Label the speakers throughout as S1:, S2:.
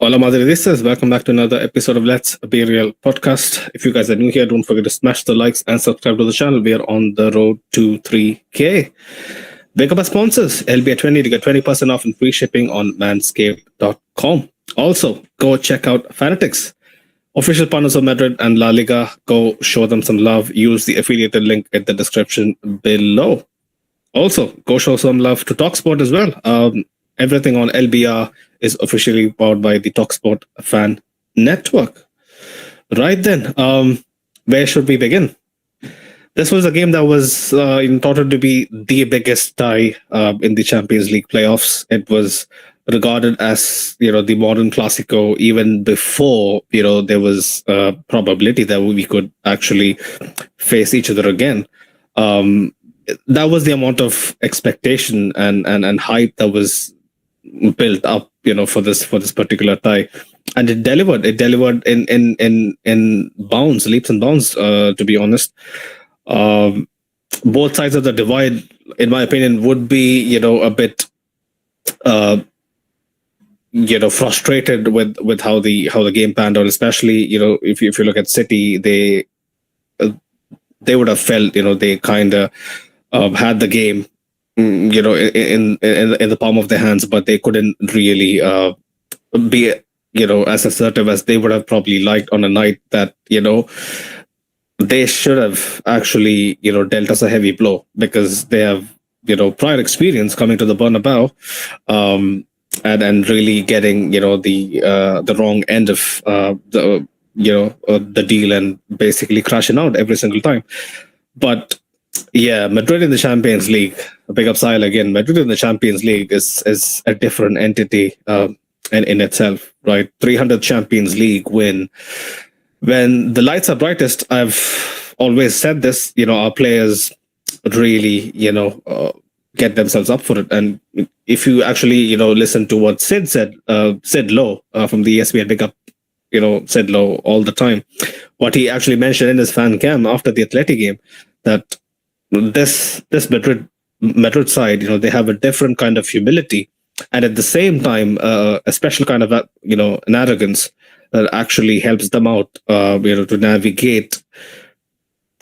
S1: Hola Madridistas, welcome back to another episode of Let's Be Real podcast. If you guys are new here, don't forget to smash the likes and subscribe to the channel. We are on the road to 3K. Wake up our sponsors, LB at 20 to get 20% off and free shipping on manscaped.com. Also, go check out Fanatics, official partners of Madrid and La Liga. Go show them some love. Use the affiliated link in the description below. Also, go show some love to Talksport as well. Everything on LBR is officially powered by the Talksport Fan Network. Right then, where should we begin? This was a game that was thought to be the biggest tie in the Champions League playoffs. It was regarded as the modern Clasico even before there was probability that we could actually face each other again. That was the amount of expectation and hype that was built up for this particular tie, and it delivered in bounds, leaps and bounds, to be honest. Both sides of the divide, in my opinion, would be a bit frustrated with how the game panned out, especially if you look at City. They would have felt they kind of had the game in the palm of their hands, but they couldn't really be as assertive as they would have probably liked on a night that they should have actually dealt us a heavy blow, because they have prior experience coming to the Bernabeu and really getting the wrong end of the deal and basically crashing out every single time. But yeah, Madrid in the Champions League, big up Sahil again. Madrid in the Champions League is a different entity in itself, right? 300th Champions League win. When the lights are brightest, I've always said this, our players really, get themselves up for it. And if you actually, listen to what Sid said, Sid Lowe from the ESPN, big up, Sid Lowe all the time, what he actually mentioned in his fan cam after the Atleti game, that this Madrid side, they have a different kind of humility, and at the same time, a special kind of an arrogance that actually helps them out, to navigate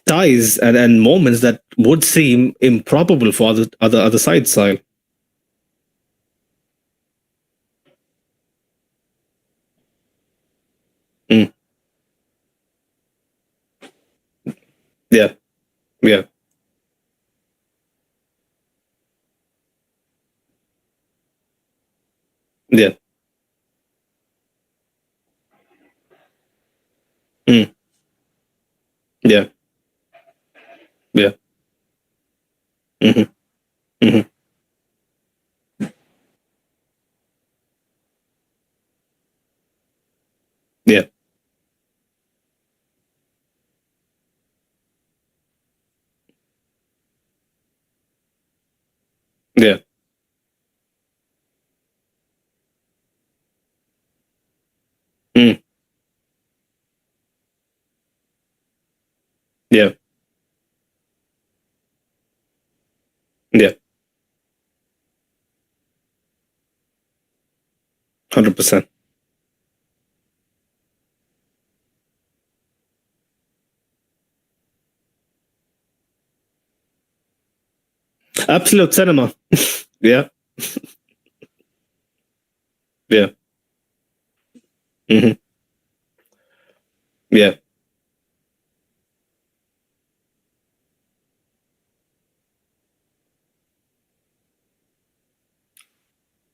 S1: ties and moments that would seem improbable for other sides. Side. Mm. Yeah, yeah, yeah. Mm. Yeah, yeah. Hmm. Hmm. Yeah, yeah. Mm. Yeah, yeah. 100%. Absolute cinema. Yeah, yeah. Hmm. Yeah.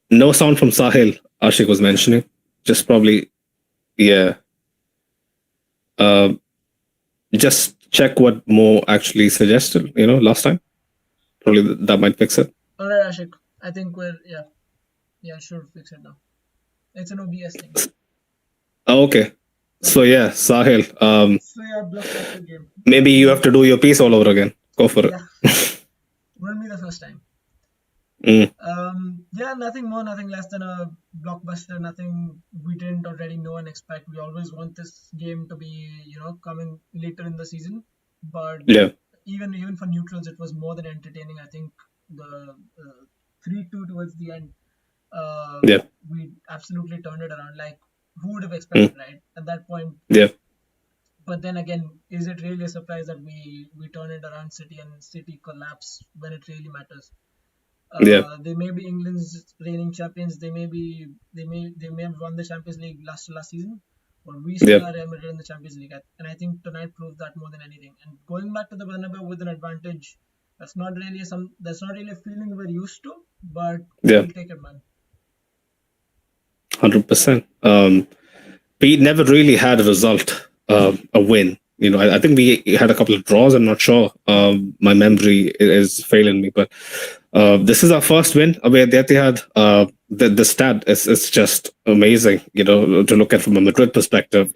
S1: No sound from Sahil, Ashik was mentioning. Just probably, yeah. Uh, just check what Mo actually suggested, last time. Probably that might fix it.
S2: All right, Ashik. I think yeah, sure, fix it now. It's an OBS thing.
S1: Oh, okay. So yeah, Sahil,
S2: So yeah, blockbuster game.
S1: maybe you have to do your piece all over again. Go for it.
S2: Yeah, won't be the first time.
S1: Mm.
S2: Yeah, nothing more, nothing less than a blockbuster. Nothing we didn't already know and expect. We always want this game to be, coming later in the season. But
S1: Yeah,
S2: even for neutrals, it was more than entertaining. I think the 3-2 towards the end,
S1: yeah,
S2: we absolutely turned it around. Like who would have
S1: Mm.
S2: expected, right? At that point.
S1: Yeah.
S2: But then again, is it really a surprise that we turn it around City and City collapse when it really matters?
S1: Yeah.
S2: They may be England's reigning champions. They may have won the Champions League last season, but we
S1: Yeah.
S2: still are Real Madrid in the Champions League. And I think tonight proved that more than anything. And going back to the Bernabeu with an advantage, that's not really a feeling we're used to, but
S1: Yeah.
S2: we'll take it, man.
S1: 100%. We never really had a result, a win. I think we had a couple of draws. I'm not sure. My memory is failing me, but this is our first win away at the Etihad. The stat is just amazing. To look at from a Madrid perspective.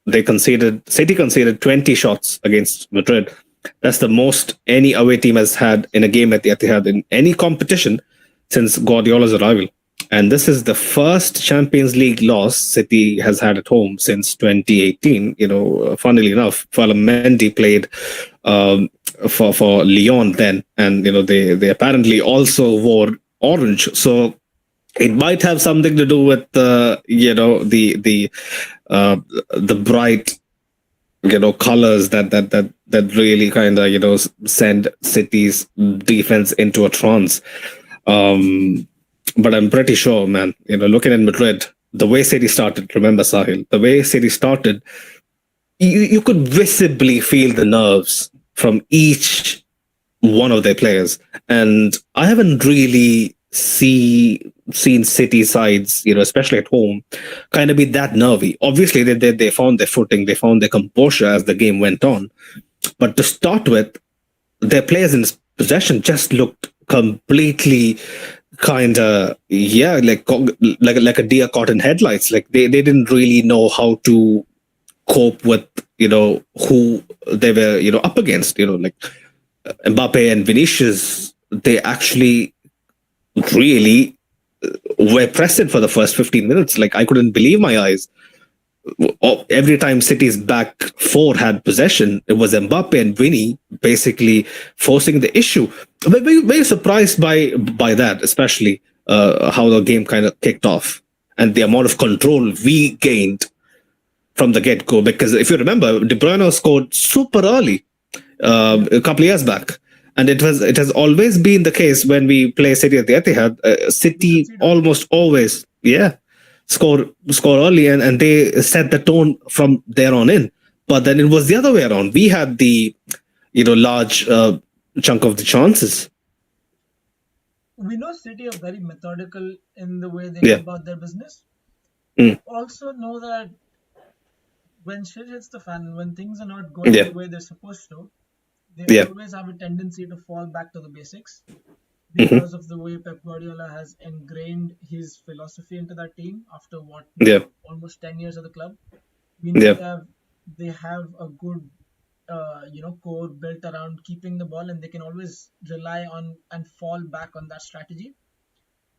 S1: City conceded 20 shots against Madrid. That's the most any away team has had in a game at the Etihad in any competition since Guardiola's arrival. And this is the first Champions League loss City has had at home since 2018. Funnily enough, Mendy played for Lyon then, and they apparently also wore orange. So it might have something to do with the bright colors that really kind of send City's defense into a trance. But I'm pretty sure, man, looking at Madrid, the way City started, remember, Sahil, the way City started, you could visibly feel the nerves from each one of their players. And I haven't really seen City sides, especially at home, kind of be that nervy. Obviously, they found their footing, they found their composure as the game went on. But to start with, their players in possession just looked completely kind of like a deer caught in headlights. Like they didn't really know how to cope with who they were up against. Like Mbappe and Vinicius, they actually really were present for the first 15 minutes. Like I couldn't believe my eyes. Every time City's back four had possession, it was Mbappe and Vinny basically forcing the issue. Very surprised by that, especially how the game kind of kicked off and the amount of control we gained from the get go. Because if you remember, De Bruyne scored super early a couple of years back. And it has always been the case when we play City at the Etihad. City almost always, score early, and they set the tone from there on in. But then it was the other way around. We had the large chunk of the chances.
S2: We know City are very methodical in the way they
S1: Yeah.
S2: go about their business.
S1: Mm.
S2: Also know that when shit hits the fan, when things are not going the way they're supposed to, they always have a tendency to fall back to the basics because of the way Pep Guardiola has ingrained his philosophy into that team after almost 10 years of the club. We know they have a good core built around keeping the ball, and they can always rely on and fall back on that strategy.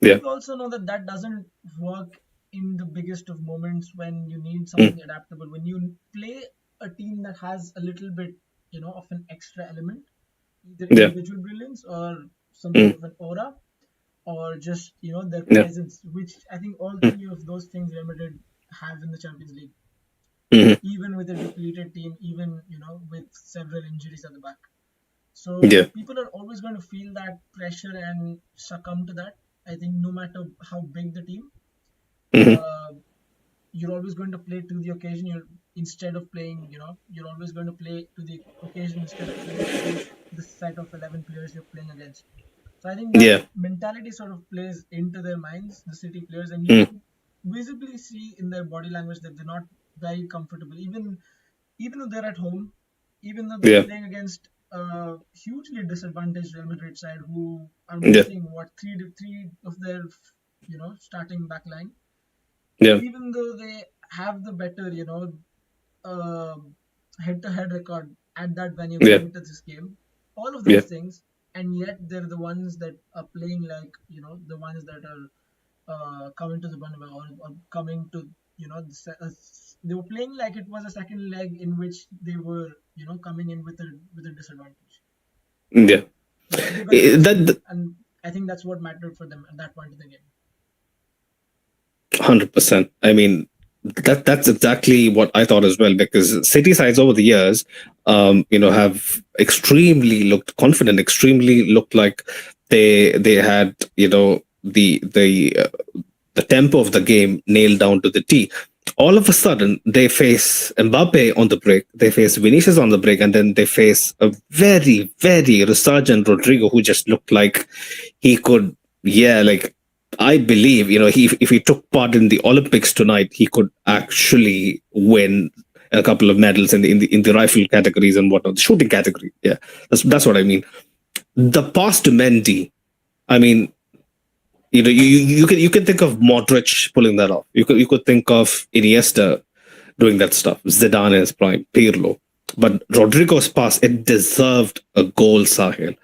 S2: We also know that doesn't work in the biggest of moments when you need something adaptable. When you play a team that has a little bit of an extra element, either individual brilliance or some sort of an aura, or just their presence, which I think all three of those things Real Madrid have in the Champions League. Even with a depleted team, even with several injuries at the back. So people are always going to feel that pressure and succumb to that. I think no matter how big the team, you're always going to play to the occasion. Instead of playing, you're always going to play to the occasion instead of playing against the set of 11 players you're playing against. So I think that mentality sort of plays into their minds, the City players, and you can visibly see in their body language that they're not very comfortable, even though they're at home, even though they're playing against a hugely disadvantaged Real Madrid side who are missing three of their starting back line. Even though they have the better head-to-head record at that venue going into this game, all of those things, and yet they're the ones that are playing like the ones that are coming to the Bernabeu or coming to they were playing like it was a second leg in which they were coming in with a disadvantage. And I think that's what mattered for them at that point of the game.
S1: 100%. I mean, That's exactly what I thought as well, because City sides over the years, have extremely looked confident, extremely looked like they had, the tempo of the game nailed down to the T. All of a sudden, they face Mbappe on the break, they face Vinicius on the break, and then they face a very, very resurgent Rodrigo who just looked like he could, like I believe, if he took part in the Olympics tonight, he could actually win a couple of medals in the rifle categories and whatnot, the shooting category. Yeah, that's what I mean. The pass to Mendy, I mean, you can think of Modric pulling that off. You could think of Iniesta doing that stuff. Zidane in his prime, Pirlo. But Rodrigo's pass, it deserved a goal, Sahil.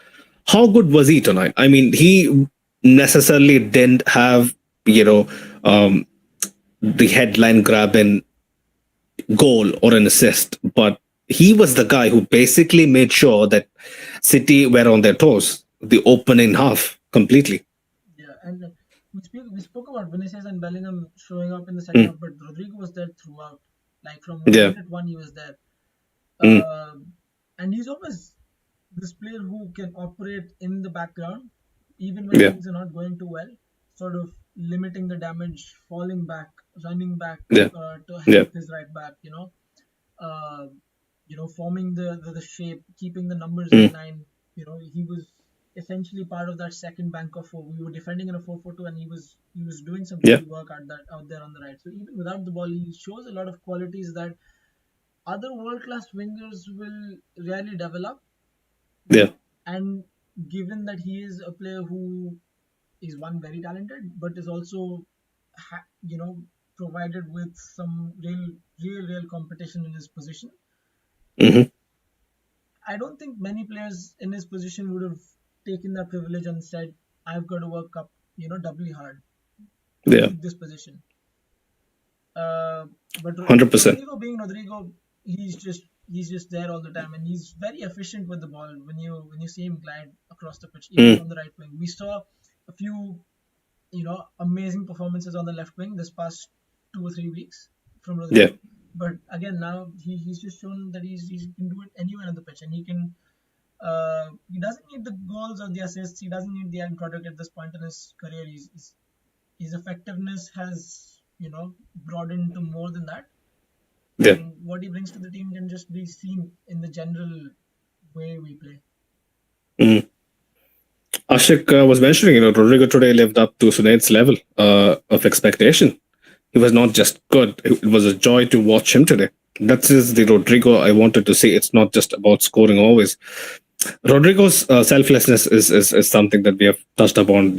S1: How good was he tonight? I mean, he necessarily didn't have, the headline grabbing goal or an assist, but he was the guy who basically made sure that City were on their toes the opening half completely.
S2: Yeah, and we spoke about Vinicius and Bellingham showing up in the second half, but Rodrigo was there throughout. Like from minute one, he was there. And he's always this player who can operate in the background, even when things are not going too well, sort of limiting the damage, falling back, running back to help his right back, forming the shape, keeping the numbers in line. He was essentially part of that second bank of four. We were defending in a 4-4-2, and he was doing some good work out there on the right. So even without the ball, he shows a lot of qualities that other world-class wingers will rarely develop.
S1: Yeah.
S2: And given that he is a player who is one very talented, but is also, provided with some real competition in his position.
S1: Mm-hmm.
S2: I don't think many players in his position would have taken that privilege and said, "I've got to work up, doubly hard to keep this position." But
S1: 100%.
S2: Rodrigo being Rodrigo, he's just there all the time, and he's very efficient with the ball. When you see him glide across the pitch, even on the right wing, we saw a few, amazing performances on the left wing this past 2 or 3 weeks from Rodrigo.
S1: Yeah.
S2: But again, now he's just shown that he can do it anywhere on the pitch, and he can. He doesn't need the goals or the assists. He doesn't need the end product at this point in his career. His effectiveness has, broadened to more than that.
S1: Yeah.
S2: And what he brings to the team can just be seen in the general way we play.
S1: Ashik was mentioning, Rodrigo today lived up to Sunaid's level of expectation. He was not just good; it was a joy to watch him today. That is the Rodrigo I wanted to see. It's not just about scoring always. Rodrigo's selflessness is something that we have touched upon,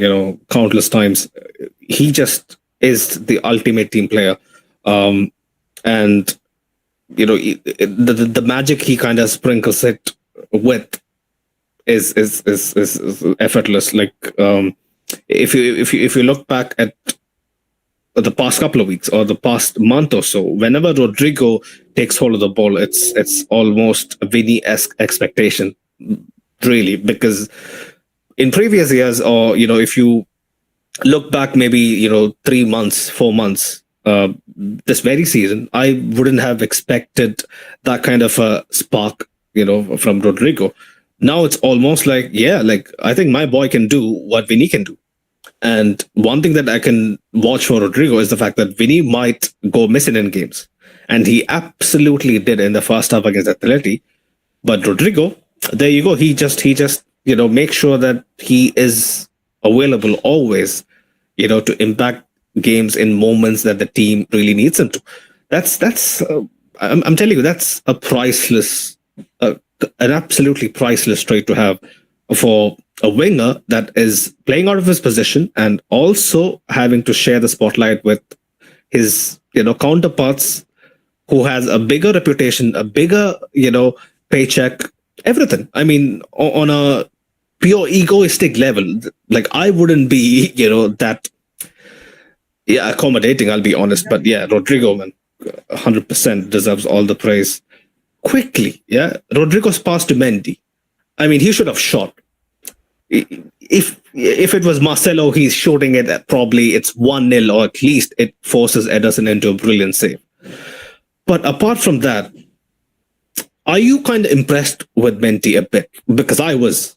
S1: countless times. He just is the ultimate team player, and the magic he kind of sprinkles it with is effortless. Like if you look back at the past couple of weeks or the past month or so, whenever Rodrigo takes hold of the ball, it's almost a Vinny-esque expectation, really, because in previous years, or if you look back maybe 3 months, 4 months, this very season, I wouldn't have expected that kind of a spark, from Rodrigo. Now it's almost like, I think my boy can do what Vinny can do. And one thing that I can watch for Rodrigo is the fact that Vinny might go missing in games. And he absolutely did in the first half against Atleti. But Rodrigo, there you go. He just makes sure that he is available always, to impact games in moments that the team really needs him to. I'm telling you, that's a priceless, an absolutely priceless trait to have for a winger that is playing out of his position and also having to share the spotlight with his counterparts who has a bigger reputation, a bigger paycheck, everything. I mean, on a pure egoistic level, like I wouldn't be that accommodating, I'll be honest, but Rodrigo, man, 100% deserves all the praise. Quickly, Rodrigo's pass to Mendy, I mean, he should have shot. if it was Marcelo, he's shooting it at probably it's 1-0, or at least it forces Ederson into a brilliant save. But apart from that, are you kind of impressed with Menti a bit? Because I was.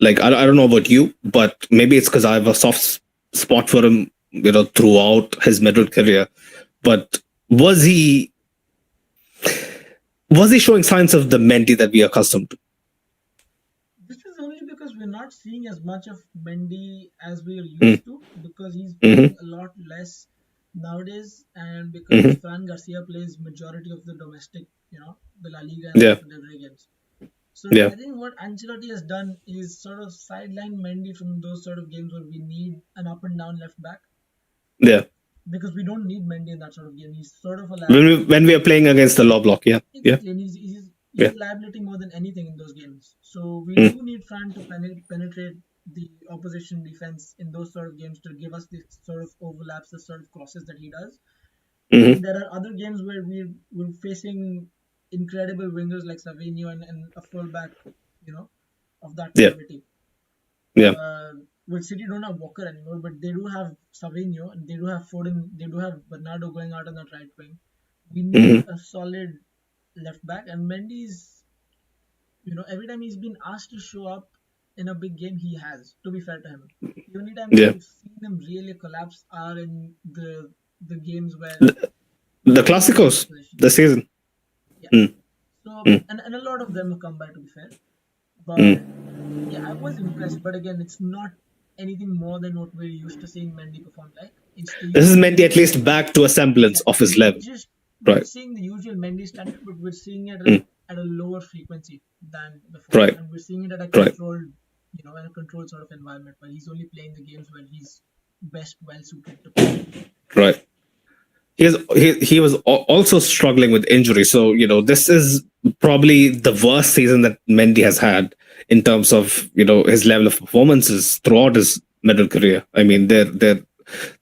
S1: Like, I don't know about you, but maybe it's because I have a soft spot for him, throughout his Madrid career. But was he showing signs of the Mendy that we are accustomed to?
S2: This is only because we're not seeing as much of Mendy as we are used to, because he's playing a lot less nowadays, and because Fran Garcia plays majority of the domestic, the La Liga and the Confederation games. So I think what Ancelotti has done is sort of sideline Mendy from those sort of games where we need an up and down left back.
S1: Yeah.
S2: Because we don't need Mendy in that sort of game. He's sort of a
S1: liability. When we are playing against the low block,
S2: Exactly. And he's a liability more than anything in those games. So we do need Fran to penetrate the opposition defense in those sort of games to give us the sort of overlaps, the sort of crosses that he does. There are other games where we're facing incredible wingers like Savinho and a fullback, of that quality. With City don't have Walker anymore, but they do have Savinho and they do have Foden, they do have Bernardo going out on that right wing. We need a solid left back, and Mendy's, every time he's been asked to show up in a big game, he has, to be fair to him. The only time we've seen him really collapse are in the games where
S1: the Clásicos this season.
S2: So and a lot of them have come by, to be fair. But I was impressed. But again, it's not anything more than what we're used to seeing Mendy perform like.
S1: This is Mendy at least back to a semblance of his level.
S2: We're seeing the usual Mendy standard, but we're seeing it at a lower frequency than before. And we're seeing it at a controlled, in a controlled sort of environment where he's only playing the games where he's best well suited to play.
S1: Right. He was also struggling with injury. So, this is probably the worst season that Mendy has had in terms of, his level of performances throughout his Madrid career. I mean, there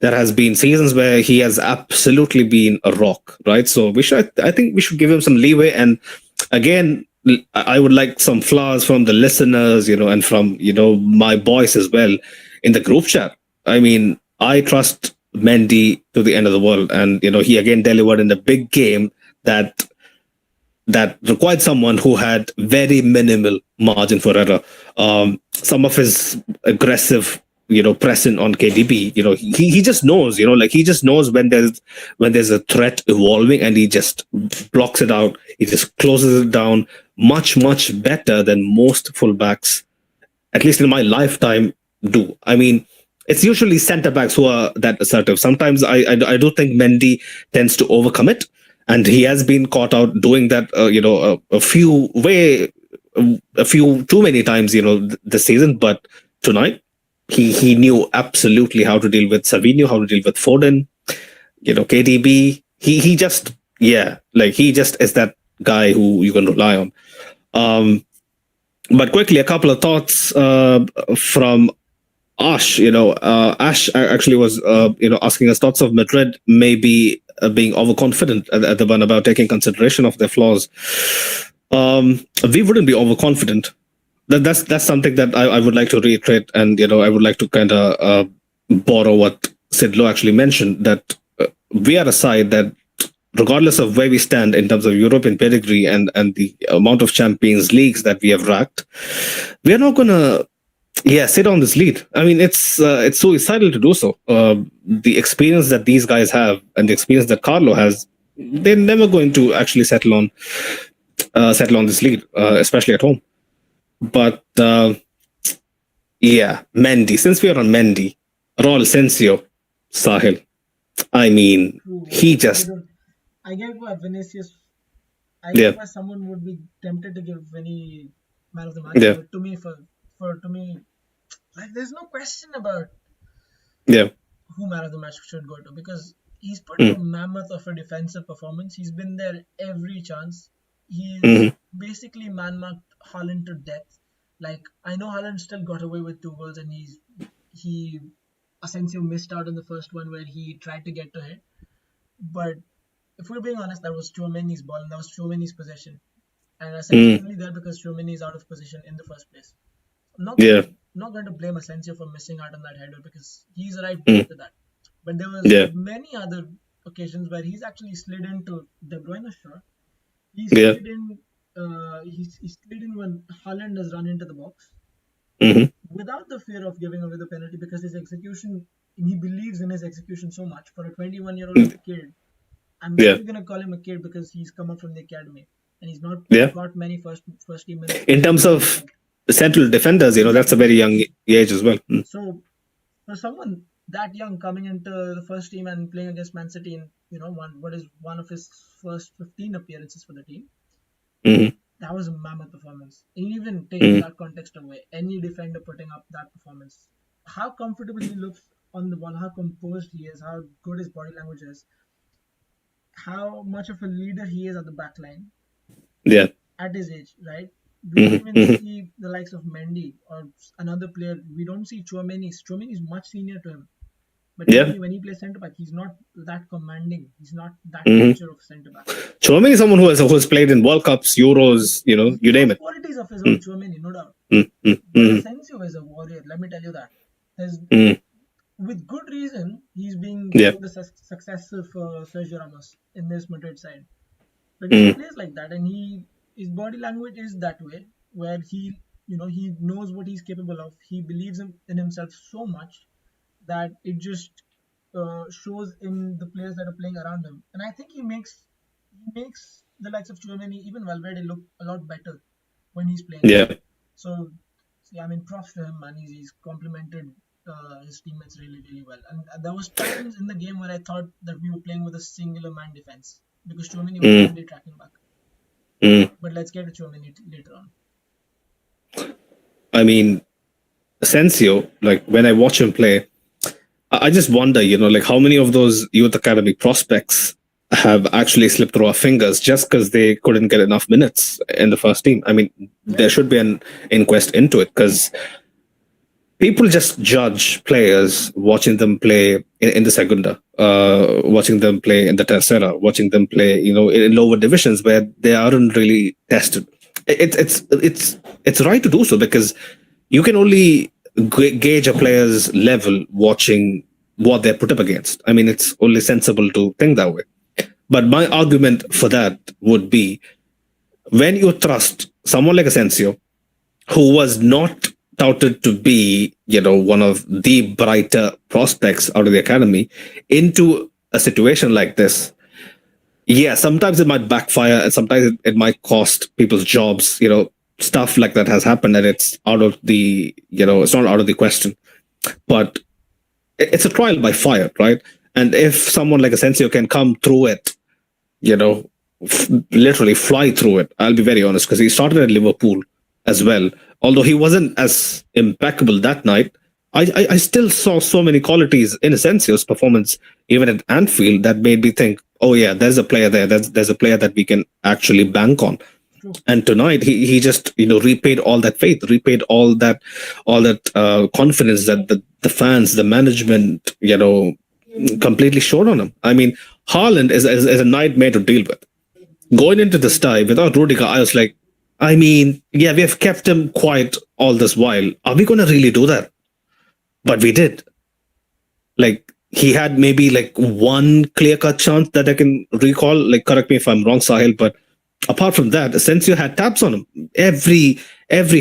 S1: has been seasons where he has absolutely been a rock, right? So I think we should give him some leeway. And again, I would like some flowers from the listeners, and from, my boys as well in the group chat. I mean, I trust Mendy to the end of the world, and he again delivered in the big game that required someone who had very minimal margin for error. Some of his aggressive pressing on KDB, he just knows, he just knows when there's a threat evolving, and he just blocks it out. He just closes it down much better than most fullbacks, at least in my lifetime, do. I mean, it's usually centre backs who are that assertive. Sometimes I do think Mendy tends to overcome it, and he has been caught out doing that. A few too many times. This season, but tonight he knew absolutely how to deal with Savinho, how to deal with Foden. KDB. He just is that guy who you can rely on. But quickly, a couple of thoughts from Ash. Ash actually was asking us thoughts of Madrid maybe being overconfident at the Bernabeu, taking consideration of their flaws. We wouldn't be overconfident. That's something that I would like to reiterate, and I would like to kind of borrow what Sidlo actually mentioned, that we are a side that, regardless of where we stand in terms of European pedigree and the amount of Champions Leagues that we have racked, we are not going to sit on this lead. I mean, it's suicidal to do so. The experience that these guys have and the experience that Carlo has, they're never going to actually settle on this lead, especially at home. But Mendy. Since we are on Mendy, Raul Asensio, Sahil. I mean, he just.
S2: I get why Vinicius. I get why someone would be tempted to give Vinny man of the match, but to me, to me, like, there's no question about who man of the match should go to, because he's put a mammoth of a defensive performance. He's been there every chance. He's basically man-marked Haaland to death. Like, I know Haaland still got away with 2 goals, and Asensio missed out on the first one where he tried to get to hit. But if we're being honest, that was Tchouaméni's ball and that was Tchouaméni's possession. And Asensio is only there because Tchouaméni is out of position in the first place. I'm not going to not going to blame Asensio for missing out on that header because he's the right player to that. But there was many other occasions where he's actually slid into De Bruyne, sure. He slid in. He slid in when Haaland has run into the box without the fear of giving away the penalty because his execution. He believes in his execution so much for a 21-year-old kid. I'm not even gonna call him a kid because he's come up from the academy and he's not got many first team minutes.
S1: In terms of central defenders, that's a very young age as well.
S2: So for someone that young coming into the first team and playing against Man City in one of his first 15 appearances for the team, that was a mammoth performance. And even taking that context away, any defender putting up that performance, how comfortable he looks on the ball, how composed he is, how good his body language is, how much of a leader he is at the back line.
S1: Yeah.
S2: At his age, right? We don't even see the likes of Mendy or another player. We don't see Tchouaméni. Tchouaméni is much senior to him. But when he plays centre back, he's not that commanding. He's not that nature of centre back.
S1: Tchouaméni is someone who has played in World Cups, Euros, you name it.
S2: Qualities of his own Tchouaméni, no doubt. But Asensio is a warrior. Let me tell you that. With good reason, he's being the successor for Sergio Ramos in this Madrid side. But he plays like that, and his body language is that way, where he knows what he's capable of. He believes in himself so much that it just shows in the players that are playing around him. And I think he makes the likes of Tchouaméni, even Valverde, look a lot better when he's playing.
S1: Yeah.
S2: So, I mean, props to him, man. He's complimented his teammates really, really well. And there was times in the game where I thought that we were playing with a singular man defense because Tchouaméni was only tracking back. But let's get to Tchouaméni later on.
S1: I mean, Asensio, like when I watch him play, I just wonder, like how many of those youth academy prospects have actually slipped through our fingers just because they couldn't get enough minutes in the first team. I mean, there should be an inquest into it because people just judge players watching them play in the Segunda, watching them play in the Tercera, watching them play, in lower divisions where they aren't really tested. It's right to do so because you can only gauge a player's level watching what they're put up against. I mean, it's only sensible to think that way. But my argument for that would be when you trust someone like Asensio, who was not touted to be, one of the brighter prospects out of the academy, into a situation like this. Yeah, sometimes it might backfire and sometimes it might cost people's jobs, stuff like that has happened and it's out of the, it's not out of the question. But it's a trial by fire, right? And if someone like Asensio can come through it, literally fly through it, I'll be very honest, because he started at Liverpool as well. Although he wasn't as impeccable that night, I still saw so many qualities in Asensio's performance, even at Anfield, that made me think, oh yeah, there's a player there. There's a player that we can actually bank on. And tonight he just repaid all that faith, repaid all that confidence that the fans, the management, completely showed on him. I mean, Haaland is a nightmare to deal with. Going into this tie without Rudiger, I was like, I mean, yeah, we have kept him quiet all this while. Are we going to really do that? But we did. Like, he had maybe like one clear-cut chance that I can recall. Like, correct me if I'm wrong, Sahil, but apart from that, Asensio had taps on him. Every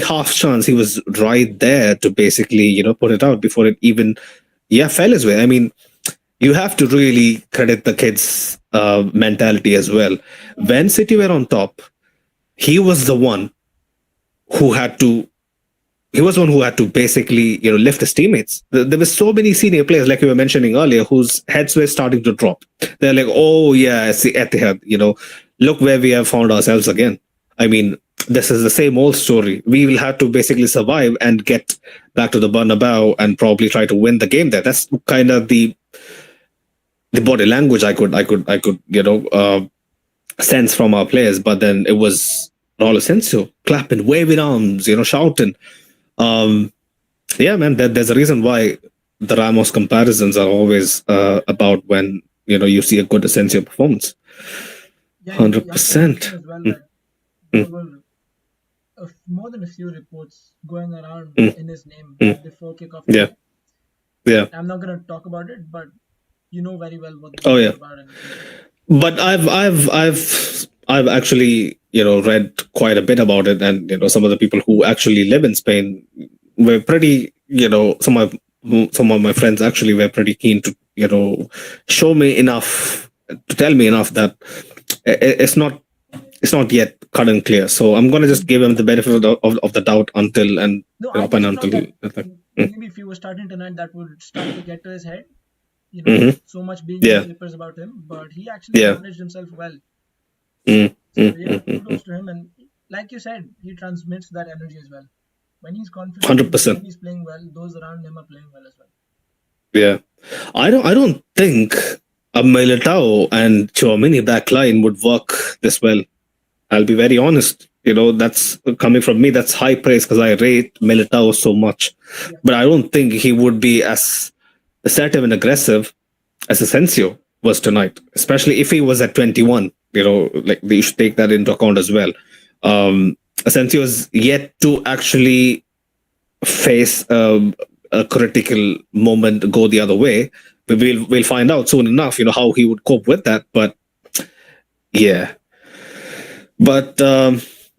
S1: half chance he was right there to basically, put it out before it even, fell his way. I mean, you have to really credit the kid's mentality as well. When City were on top, he was the one who had to basically, lift his teammates. There were so many senior players, like you were mentioning earlier, whose heads were starting to drop. They're like, oh yeah, it's the Etihad, look where we have found ourselves again. I mean, this is the same old story. We will have to basically survive and get back to the Bernabeu and probably try to win the game there. That's kind of the body language I could sense from our players. But then it was Raul Asensio clapping, waving arms, shouting. Yeah, man, there's a reason why the Ramos comparisons are always about when you see a good Asensio performance. 100%.
S2: As well, that there were more than a few reports going around
S1: Mm.
S2: in his name
S1: Mm.
S2: before kickoff
S1: Yeah.
S2: today.
S1: Yeah.
S2: I'm not going to talk about it, but you know very well what the
S1: Oh
S2: game
S1: yeah.
S2: is about. And
S1: But I've actually read quite a bit about it, and some of the people who actually live in Spain were pretty some of my friends actually were pretty keen to show me enough to tell me enough that it's not yet cut and clear. So I'm gonna just give him the benefit of the doubt until and
S2: no, I
S1: up and
S2: just thought
S1: until.
S2: that
S1: Mm,
S2: maybe if you were starting tonight, that would start to get to his head.
S1: mhm.
S2: So much being in the
S1: Yeah,
S2: papers about him, but he actually
S1: yeah.
S2: managed himself well.
S1: Mm,
S2: So
S1: mm,
S2: yeah,
S1: mm, mm,
S2: kudos
S1: mm.
S2: to him. And like you said, he transmits that energy as well. When he's confident, when
S1: 100%.
S2: he's playing well, those around him are playing well as well.
S1: Yeah, I don't think a Militao and Chouamini back line would work this well. I'll be very honest. That's coming from me. That's high praise because I rate Militao so much,
S2: Yeah.
S1: but I don't think he would be as assertive and aggressive as Asensio was tonight, especially if he was at 21. Like you should take that into account as well. Asensio is yet to actually face a critical moment go the other way. We'll find out soon enough, how he would cope with that. But yeah, but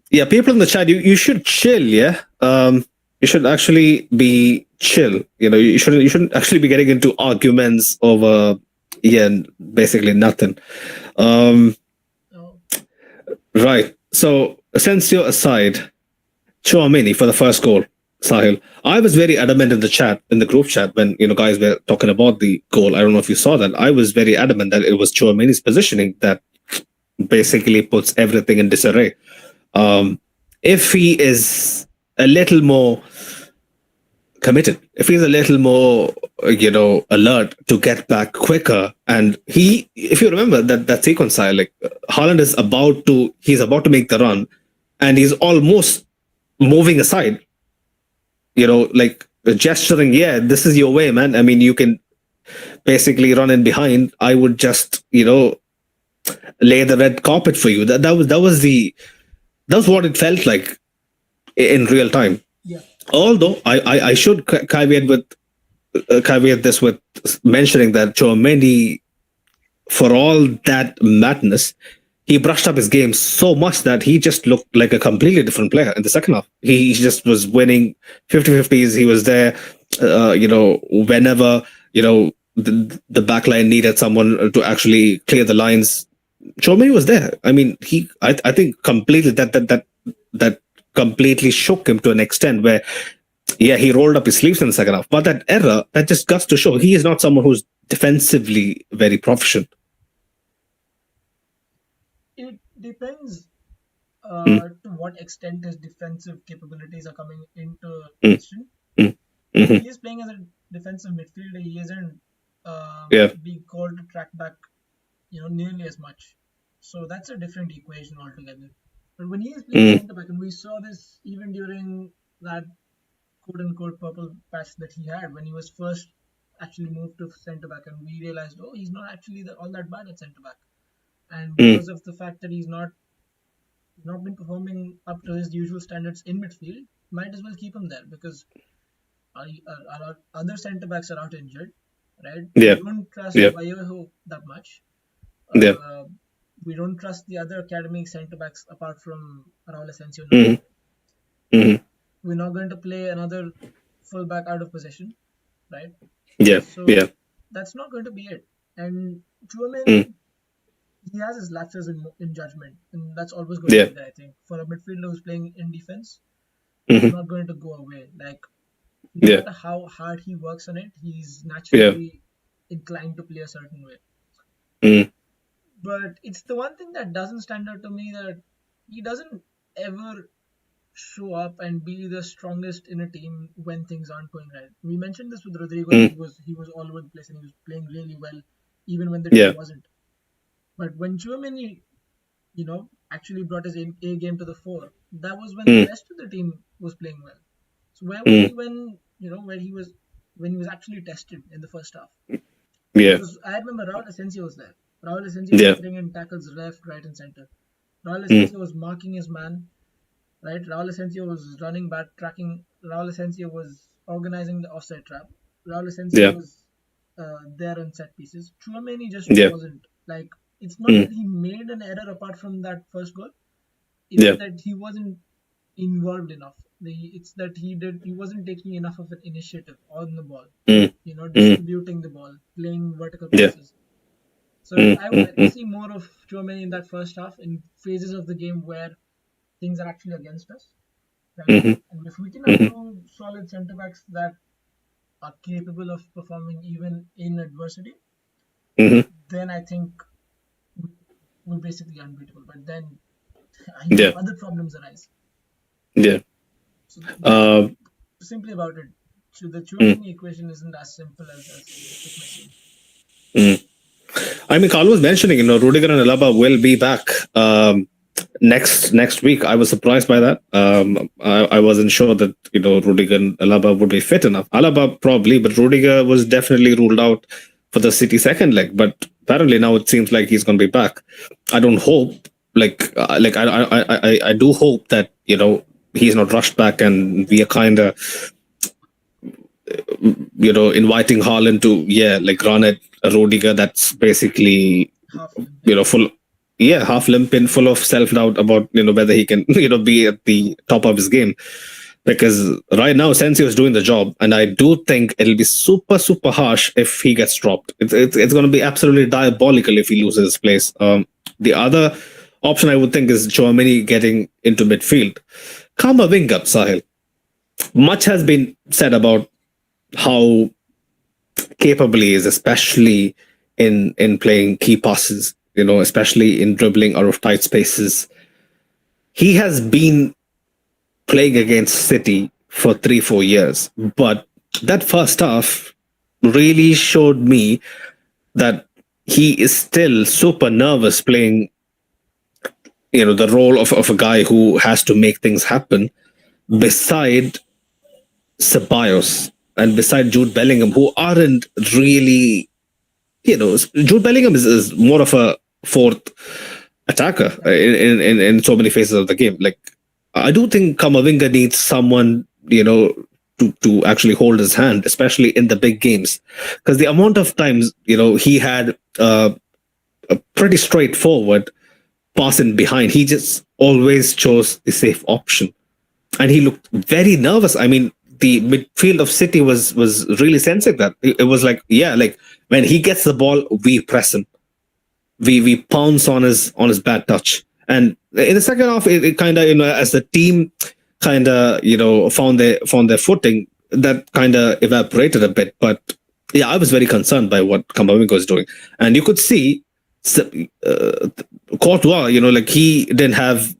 S1: yeah, people in the chat, you should chill. Yeah, you should actually be chill. You shouldn't actually be getting into arguments over basically nothing. Um,
S2: Oh,
S1: right. So Asensio aside, Chouameni for the first goal, Sahil. I was very adamant in the chat, in the group chat, when guys were talking about the goal. I don't know if you saw that. I was very adamant that it was Chouameni's positioning that basically puts everything in disarray. If he is a little more committed, if he's a little more, alert to get back quicker, and if you remember that sequence, Sahil, like Haaland he's about to make the run, and he's almost moving aside, like gesturing, yeah, this is your way, man. I mean, you can basically run in behind. I would just, lay the red carpet for you. That was what it felt like in real time.
S2: yeah.
S1: Although I should caveat this with mentioning that Chouameni, for all that madness, he brushed up his game so much that he just looked like a completely different player in the second half. He just was winning 50-50s. He was there, whenever, the back line needed someone to actually clear the lines. Chouameni was there. I mean, I think completely that completely shook him to an extent where, yeah, he rolled up his sleeves in the second half. But that error, that just goes to show he is not someone who's defensively very proficient.
S2: It depends
S1: Mm,
S2: to what extent his defensive capabilities are coming into
S1: mm,
S2: question.
S1: mm,
S2: If
S1: mhm.
S2: he is playing as a defensive midfielder, he isn't
S1: Yeah.
S2: being called to track back, nearly as much. So that's a different equation altogether. But when he is playing
S1: Mm,
S2: centre back, and we saw this even during that quote unquote purple patch that he had when he was first actually moved to centre back, and we realized, oh, he's not actually all that bad at centre back. And
S1: mm,
S2: because of the fact that he's not been performing up to his usual standards in midfield, might as well keep him there because our other centre backs are out injured, right? We
S1: yeah.
S2: don't trust
S1: Yeah.
S2: Vallejo that much.
S1: Yeah.
S2: Uh, we don't trust the other academy centre backs apart from Raul Asensio now.
S1: Mm, mm,
S2: We're not going to play another full back out of position, right?
S1: yeah. Yeah.
S2: So that's not going to be it. And
S1: Mm,
S2: Chouameni, he has his lapses in judgment, and that's always going to
S1: yeah.
S2: be there. I think for a midfielder who's playing in defense, that's
S1: Mm,
S2: not going to go away. Like no
S1: yeah.
S2: matter how hard he works on it, he's
S1: Yeah.
S2: naturally inclined to play a certain way.
S1: Mm,
S2: But it's the one thing that doesn't stand out to me that he doesn't ever show up and be the strongest in a team when things aren't going right. We mentioned this with Rodrigo that
S1: mm,
S2: he was all over the place and he was playing really well even when the team
S1: yeah.
S2: wasn't. But when Chouameni, actually brought his A game to the fore, that was when the
S1: Mm,
S2: rest of the team was playing well. So where was
S1: mm,
S2: he when he was actually tested in the first half?
S1: yeah.
S2: Because I remember Raul Asensio was there. Raul Asensio was
S1: Yeah.
S2: putting in tackles left, right, and center. Raul
S1: Mm,
S2: Asensio was marking his man. right? Raul Asensio was running back, tracking. Raul Asensio was organizing the offside trap. Raul Asensio
S1: Yeah.
S2: was there on set pieces. Tchouaméni just
S1: Yeah.
S2: wasn't. Like, it's not
S1: Mm.
S2: that he made an error apart from that first goal. It's
S1: Yeah.
S2: that he wasn't involved enough. It's that he wasn't taking enough of an initiative on the ball.
S1: Mm. Mm.
S2: Distributing the ball, playing vertical
S1: Yeah.
S2: passes. So
S1: Mm.
S2: I would like to
S1: Mm.
S2: see more of Tchouaméni in that first half in phases of the game where things are actually against us. Right?
S1: Mm.
S2: And if we can have
S1: Mm.
S2: two solid centre backs that are capable of performing even in adversity,
S1: Mm.
S2: then I think we're basically unbeatable. But then,
S1: Yeah.
S2: other problems arise.
S1: Yeah.
S2: So that's
S1: Uh,
S2: simply about it. So the
S1: mm.
S2: Tchouaméni equation isn't as simple as it may seem.
S1: Mm. I mean, Carl was mentioning, Rudiger and Alaba will be back next week. I was surprised by that. I wasn't sure that Rudiger and Alaba would be fit enough. Alaba probably, but Rudiger was definitely ruled out for the City second leg. But apparently now it seems like he's going to be back. I don't hope I do hope that he's not rushed back and we are kind of inviting Haaland to run at Rudiger. That's basically
S2: Half limping.
S1: full, half limping, full of self doubt about whether he can be at the top of his game. Because right now Sensio is doing the job, and I do think it'll be super super harsh if he gets dropped. It's going to be absolutely diabolical if he loses his place. The other option I would think is Chouameni getting into midfield. Kamavinga, Sahil. Much has been said about how capable he is, especially in playing key passes. Especially in dribbling out of tight spaces. He has been playing against City for 3-4 years, but that first half really showed me that he is still super nervous playing. The role of a guy who has to make things happen beside Ceballos and beside Jude Bellingham, who aren't really Jude Bellingham is more of a fourth attacker in so many phases of the game. Like, I do think Kamavinga needs someone to actually hold his hand, especially in the big games, because the amount of times he had a pretty straightforward pass in behind, he just always chose the safe option, and he looked very nervous. I mean, the midfield of City was really sensing that. It was like, yeah, like when he gets the ball, we press him, we pounce on his bad touch. And in the second half, it kind of as the team kind of found their footing, that kind of evaporated a bit. But yeah, I was very concerned by what Kamavinga was doing, and you could see uh, Courtois, like he didn't have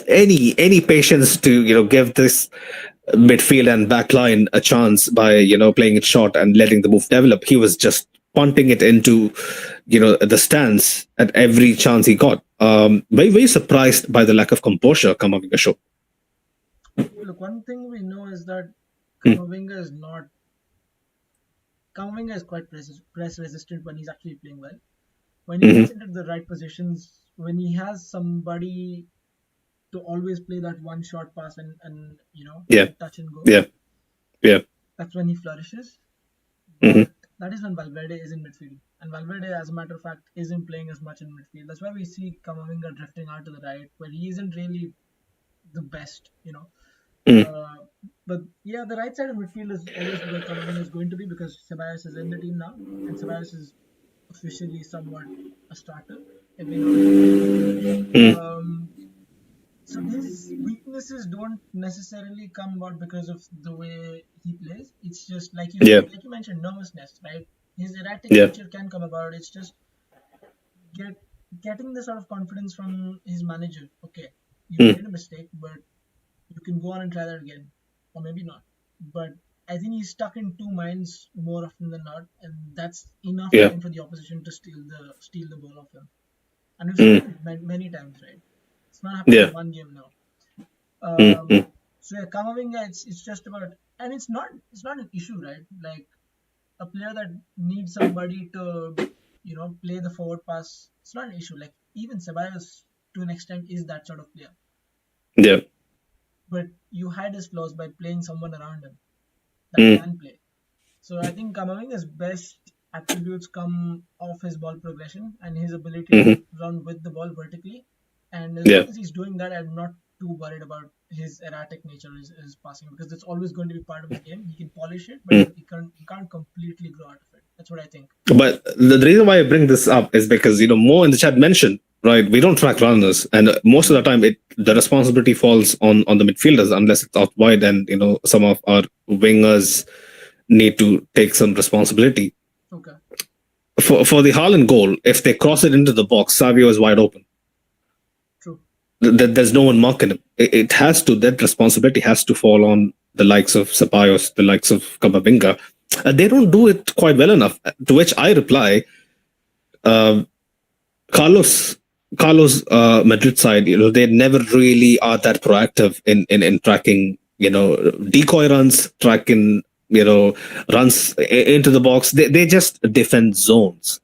S1: any patience to give this midfield and back line a chance by playing it short and letting the move develop. He was just punting it into the stands at every chance he got. Very surprised by the lack of composure Kamavinga showed.
S2: Look, one thing we know is that
S1: Mm.
S2: Kamavinga is quite press resistant when he's actually playing well. When he
S1: Mm-hmm.
S2: gets into the right positions, when he has somebody to always play that one short pass and
S1: Yeah,
S2: touch and go,
S1: yeah, yeah.
S2: that's when he flourishes.
S1: Mm-hmm.
S2: But that is when Valverde is in midfield. And Valverde, as a matter of fact, isn't playing as much in midfield. That's why we see Kamavinga drifting out to the right, where he isn't really the best.
S1: Mm.
S2: Uh, but yeah, the right side of midfield is always where Kamavinga is going to be because Ceballos is in the team now, and Ceballos is officially somewhat a starter every now and then.
S1: Mm.
S2: Um, so his weaknesses don't necessarily come about because of the way he plays. It's just like you
S1: Yeah,
S2: said, like you mentioned, nervousness, right? His erratic
S1: yeah,
S2: nature can come about. It's just get getting the sort of confidence from his manager. Okay, you
S1: mm.
S2: made a mistake, but you can go on and try that again, or maybe not. But I think he's stuck in two minds more often than not, and that's enough
S1: Yeah,
S2: time for the opposition to steal the ball off him. And we've seen
S1: mm.
S2: it many times, right? It's not happened
S1: Yeah,
S2: in one game now.
S1: mm.
S2: Um,
S1: Mm.
S2: so yeah, Kamavinga, it's just about, and it's not an issue, right? Like a player that needs somebody to play the forward pass. It's not an issue. Like even Ceballos to an extent is that sort of player.
S1: Yeah.
S2: but you hide his flaws by playing someone around him that can play. So I think Kamavinga's best attributes come off his ball progression and his ability to run with the ball vertically. And as long as he's doing that, I'm not too worried about his erratic nature, his passing, because it's always going to be part of his game. He can polish it, but he can't completely grow out of it. That's what I think.
S1: But the reason why I bring this up is because, Mo in the chat mentioned, right, we don't track runners, and most of the time the responsibility falls on the midfielders unless it's out wide, and some of our wingers need to take some responsibility.
S2: Okay.
S1: For the Haaland goal, if they cross it into the box, Savio is wide open.
S2: True.
S1: There's no one marking him. That responsibility has to fall on the likes of Ceballos, the likes of Camavinga. They don't do it quite well enough. To which I reply, Carlos Madrid side, they never really are that proactive in tracking, decoy runs, tracking, runs into the box. They just defend zones.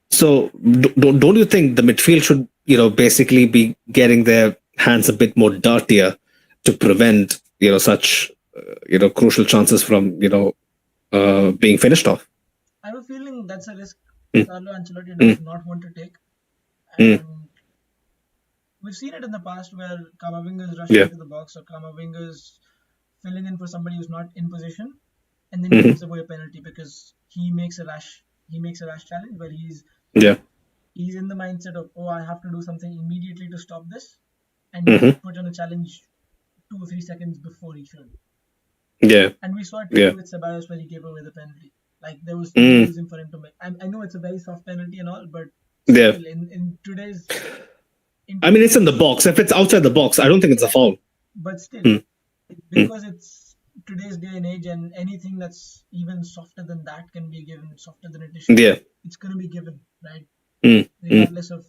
S1: So don't you think the midfield should, basically be getting their hands a bit more dirtier to prevent, such, crucial chances from, being finished off?
S2: I have a feeling that's a risk Carlo Ancelotti does not want to take. And we've seen it in the past where Camavinga is rushing into the box, or Camavinga is filling in for somebody who's not in position, and then he gives away a penalty because he makes a rash challenge where he's in the mindset of, I have to do something immediately to stop this, and he put on a challenge 2 or 3 seconds before he should.
S1: Yeah.
S2: And we saw it with Ceballos when he gave away the penalty. Like, there was no reason for him to make. I know it's a very soft penalty and all, but still, in today's.
S1: It's in the box. If it's outside the box, I don't think it's a foul.
S2: But still, because it's today's day and age, and anything that's even softer than that can be given, softer than it is, it's going to be given, right? Regardless of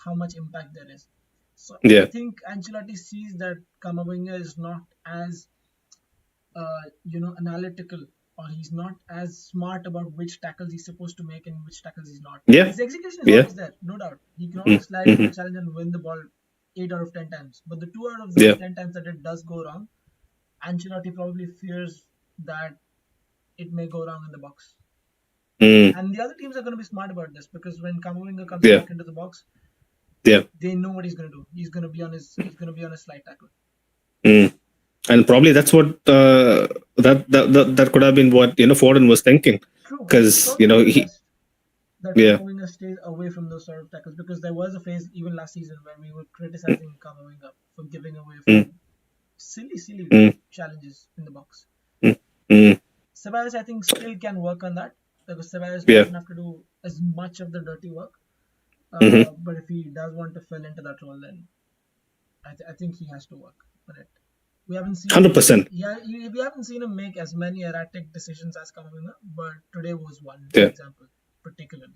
S2: how much impact there is. So I think Ancelotti sees that Camavinga is not as analytical, or he's not as smart about which tackles he's supposed to make and which tackles he's not. His execution is always there, no doubt. He can always slide into the challenge and win the ball 8 out of 10 times. But the 2 out of the 10 times that it does go wrong, Ancelotti probably fears that it may go wrong in the box. And the other teams are going to be smart about this, because when Camavinga comes back into the box, they know what he's going to do. He's going to be on his slide tackle.
S1: And probably that's what that could have been what Foden was thinking, because
S2: Camavinga stays away from those sort of tackles, because there was a phase even last season where we were criticizing Camavinga for giving away silly challenges in the box. Ceballos, I think, still can work on that, because Ceballos doesn't have to do as much of the dirty work. But if he does want to fill into that role, then I think he has to work on it. We haven't seen
S1: 100%.
S2: We haven't seen him make as many erratic decisions as Camavinga, but today was one example, particularly.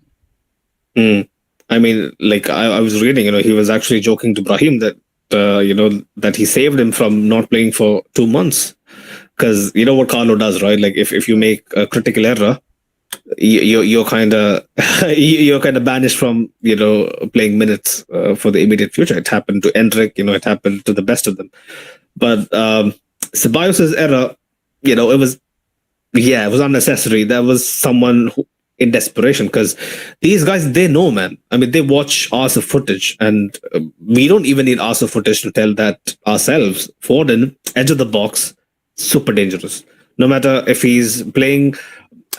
S1: I was reading, he was actually joking to Brahim that that he saved him from not playing for 2 months, because what Carlo does, right? Like, if you make a critical error, you're kind of banished from playing minutes for the immediate future. It happened to Endrick, it happened to the best of them. But Ceballos' error, it was unnecessary. There was someone who, in desperation, because these guys, they know, man. They watch hours of footage, and we don't even need hours of footage to tell that ourselves. Foden, edge of the box, super dangerous. No matter if he's playing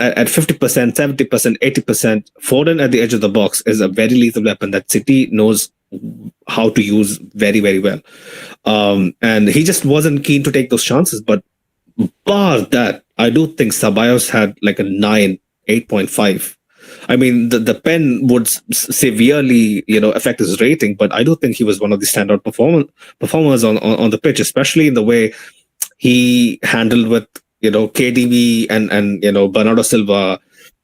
S1: at 50%, 70%, 80%, Foden at the edge of the box is a very lethal weapon that City knows how to use very, very well. And he just wasn't keen to take those chances. But bar that, I do think Ceballos had like a 9, 8.5. The pen would severely, affect his rating, but I do think he was one of the standout performers on the pitch, especially in the way he handled with, KDB and Bernardo Silva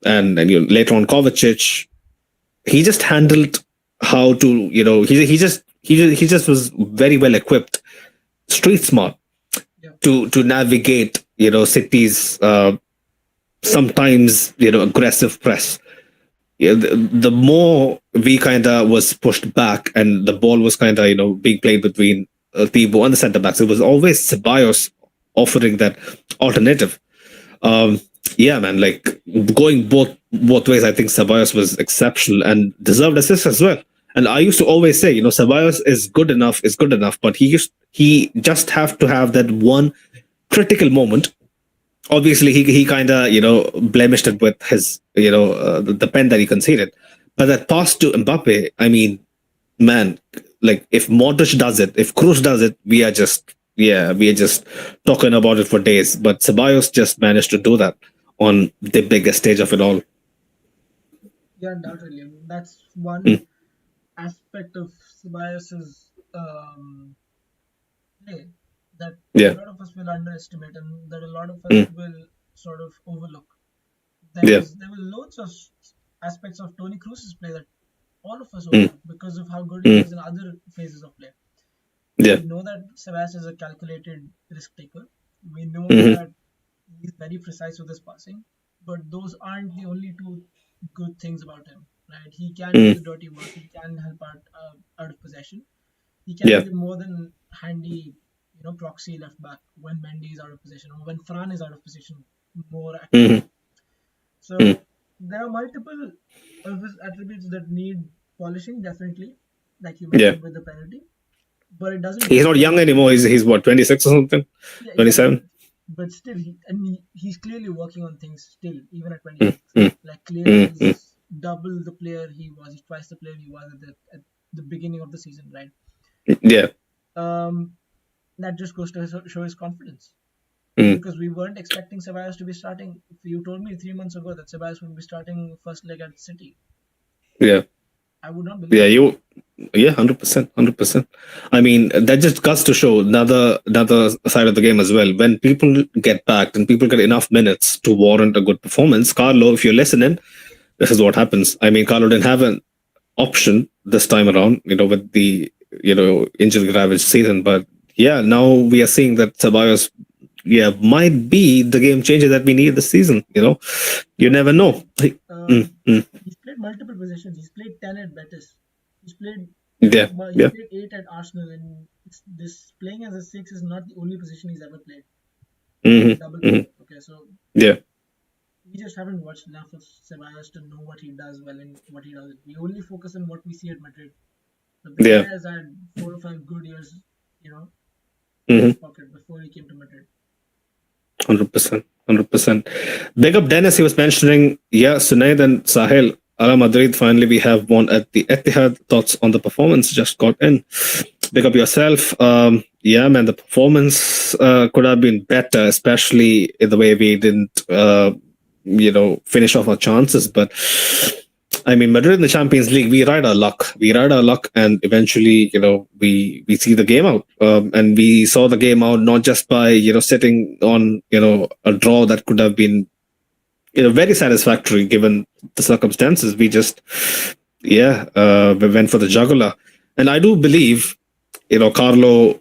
S1: and later on Kovacic. He just handled how to, he just was very well equipped, street smart to navigate, City's sometimes, aggressive press. The more we kind of was pushed back and the ball was kind of, being played between Thibaut and the centre backs. It was always Ceballos offering that alternative. Yeah, man, like going both ways, I think Ceballos was exceptional and deserved assists as well. And I used to always say, Ceballos is good enough, but he just have to have that one critical moment. Obviously, he kind of blemished it with his the pen that he conceded, but that pass to Mbappe, I mean, man, like if Modric does it, if Kroos does it, we are just talking about it for days. But Ceballos just managed to do that on the biggest stage of it all.
S2: Yeah, undoubtedly. That's one aspect of Ceballos' play that a lot of us will underestimate and that a lot of us will sort of overlook. There were loads of aspects of Toni Kroos's play that all of us overlook because of how good he was in other phases of play. We know that Ceballos is a calculated risk taker. We know that he's very precise with his passing, but those aren't the only two good things about him, right? He can do the dirty work. He can help out of possession. He can be more than handy, proxy left back when Mendy is out of position or when Fran is out of position more active. So there are multiple of his attributes that need polishing, definitely, like you mentioned with the penalty. But it doesn't.
S1: He's not young anymore. He's what, 26 or something? 27.
S2: But still, he's clearly working on things still, even at 26. Like clearly, he's double the player he was. He's twice the player he was at the beginning of the season, right?
S1: Yeah.
S2: That just goes to show his confidence. Because we weren't expecting Ceballos to be starting. If you told me 3 months ago that Ceballos would be starting first leg at City, I would not believe.
S1: 100%. I mean, that just goes to show another side of the game as well. When people get backed and people get enough minutes to warrant a good performance, Carlo, if you're listening, this is what happens. I mean, Carlo didn't have an option this time around, with the injury ravaged season. But now we are seeing that Ceballos might be the game changer that we need this season. You never know.
S2: He's played multiple positions. He's played 10 at Betis. He's played 8 at Arsenal, and this playing as a 6 is not the only position he's ever played. Okay, so we just haven't watched enough of Ceballos to know what he does well and what he doesn't. We only focus on what we see at Madrid. But the guy has had 4 or 5 good years, in his pocket before he came to Madrid.
S1: 100%. Big up Dennis, he was mentioning, Sunaid and Sahil, Ala Madrid, finally we have won at the Etihad. Thoughts on the performance? Just got in. Big up yourself. Man, the performance could have been better, especially in the way we didn't, finish off our chances. But I mean, Madrid in the Champions League, we ride our luck. And eventually, we see the game out. And we saw the game out not just by, sitting on, a draw that could have been, very satisfactory given the circumstances. We just, we went for the jugular. And I do believe, Carlo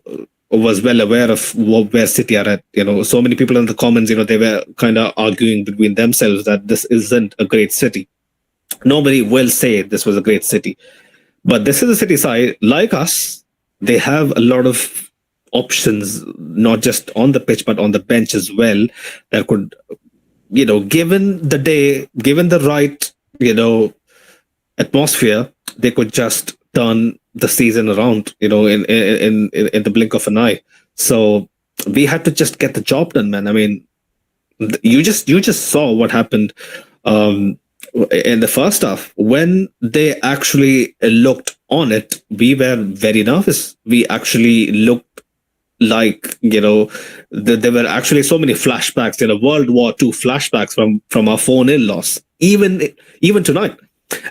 S1: was well aware of where City are at. So many people in the comments, they were kind of arguing between themselves that this isn't a great City. Nobody will say this was a great City. But this is a City side, like us, they have a lot of options, not just on the pitch, but on the bench as well, that could, given the day, given the right, atmosphere, they could just turn the season around, in the blink of an eye. So we had to just get the job done, man. I mean, you just saw what happened in the first half. When they actually looked on it, we were very nervous. We actually looked like, there were actually so many flashbacks, World War II flashbacks from our 4-0 loss, even tonight.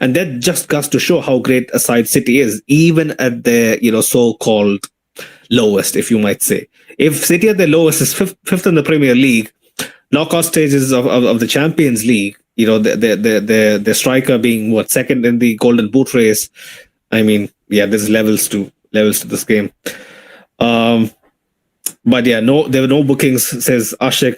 S1: And that just goes to show how great a side City is, even at their, so-called lowest, if you might say. If City at their lowest is fifth in the Premier League, knockout stages of the Champions League, the striker being second in the Golden Boot race. I mean, there's levels to this game. But there were no bookings, says Ashik.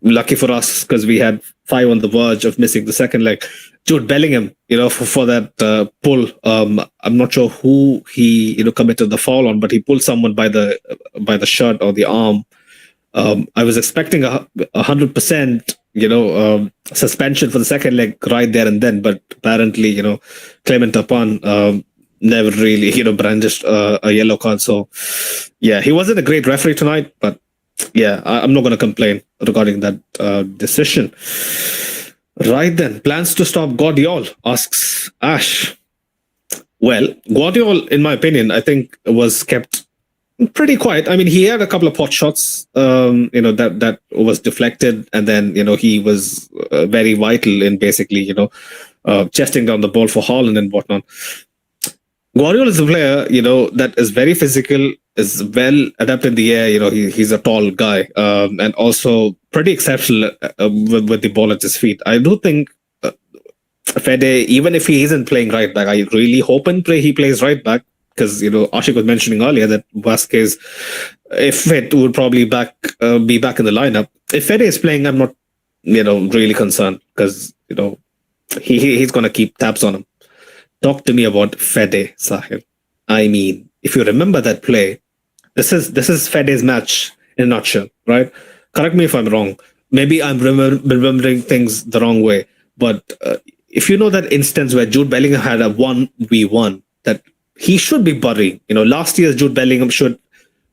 S1: Lucky for us, because we had 5 on the verge of missing the second leg. Jude Bellingham, for that pull. I'm not sure who he, committed the foul on, but he pulled someone by the shirt or the arm. I was expecting 100%, suspension for the second leg right there and then, but apparently, Clement Tapan never really, brandished a yellow card. So, yeah, he wasn't a great referee tonight, but yeah, I'm not going to complain regarding that decision. Right then, plans to stop Guardiola, asks Ash. Well, Guardiola, in my opinion, I think was kept pretty quiet. I mean, he had a couple of pot shots, that was deflected, and then he was very vital in basically chesting down the ball for Haaland and whatnot. Guardiola is a player, that is very physical, is well adapted in the air. He's a tall guy, and also pretty exceptional with the ball at his feet. I do think Fede, even if he isn't playing right back, I really hope and pray he plays right back. Because Ashik was mentioning earlier that Vasquez, if fit, would probably be back in the lineup. If Fede is playing, I'm not really concerned because he's going to keep tabs on him. Talk to me about Fede, Sahil. I mean, if you remember that play, this is Fede's match in a nutshell, right? Correct me if I'm wrong. Maybe I'm remembering things the wrong way, but if you know that instance where Jude Bellingham had a 1v1 that he should be burying. Last year's Jude Bellingham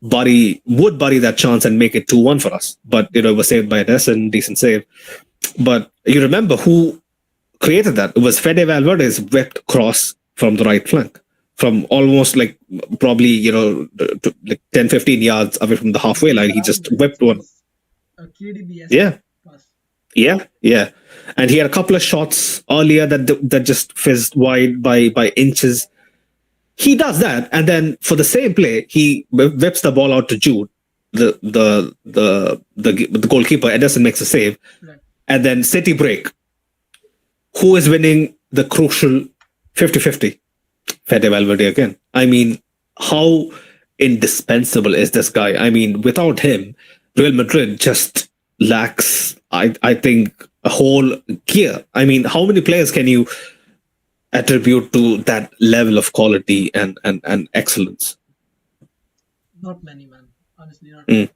S1: would bury that chance and make it 2-1 for us. But, it was saved by Ederson, decent save. But you remember who created that? It was Fede Valverde's whipped cross from the right flank. From almost probably, 10, 15 yards away from the halfway line. He just whipped one.
S2: A KDBS.
S1: Yeah. Yeah. And he had a couple of shots earlier that just fizzed wide by inches. He does that, and then for the same play, he whips the ball out to Jude, the goalkeeper. Ederson makes a save, right. And then City break. Who is winning the crucial 50-50? Fede Valverde again. I mean, how indispensable is this guy? I mean, without him, Real Madrid just lacks, I think, a whole gear. I mean, how many players can you attribute to that level of quality and excellence?
S2: Not many, man. Honestly, not many.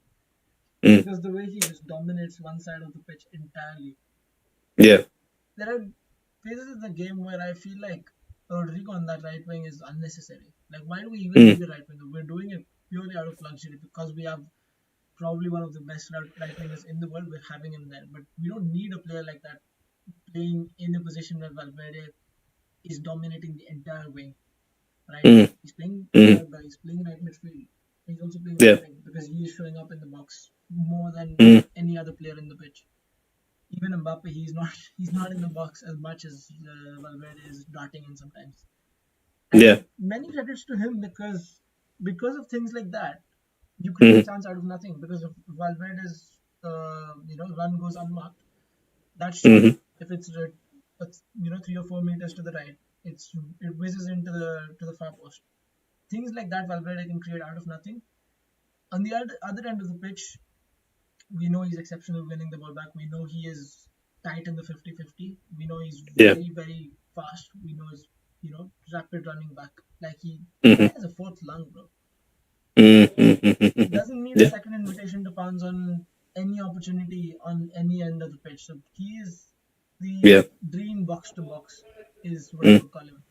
S2: Because the way he just dominates one side of the pitch entirely.
S1: Yeah.
S2: There are phases in the game where I feel like Rodrigo on that right wing is unnecessary. Like, why do we even need the right winger? We're doing it purely out of luxury because we have probably one of the best right wingers in the world. We're having him there. But we don't need a player like that playing in a position where Valverde is dominating the entire wing, right? He's playing he's playing right midfield. He's also playing right wing because he is showing up in the box more than any other player in the pitch. Even Mbappe, he's not in the box as much as Valverde is darting in sometimes. And many credits to him because of things like that, you create a chance out of nothing. Because if Valverde's run goes unmarked, that's true. If it's 3 or 4 meters to the right, it whizzes into the far post. Things like that Valverde can create out of nothing. On the other end of the pitch, we know he's exceptional winning the ball back. We know he is tight in the 50-50. We know he's very, very fast. We know he's rapid running back. Like he has a fourth lung, bro. He doesn't need a second invitation to pounce on any opportunity on any end of the pitch. So he is the dream box to box, is what I would call him.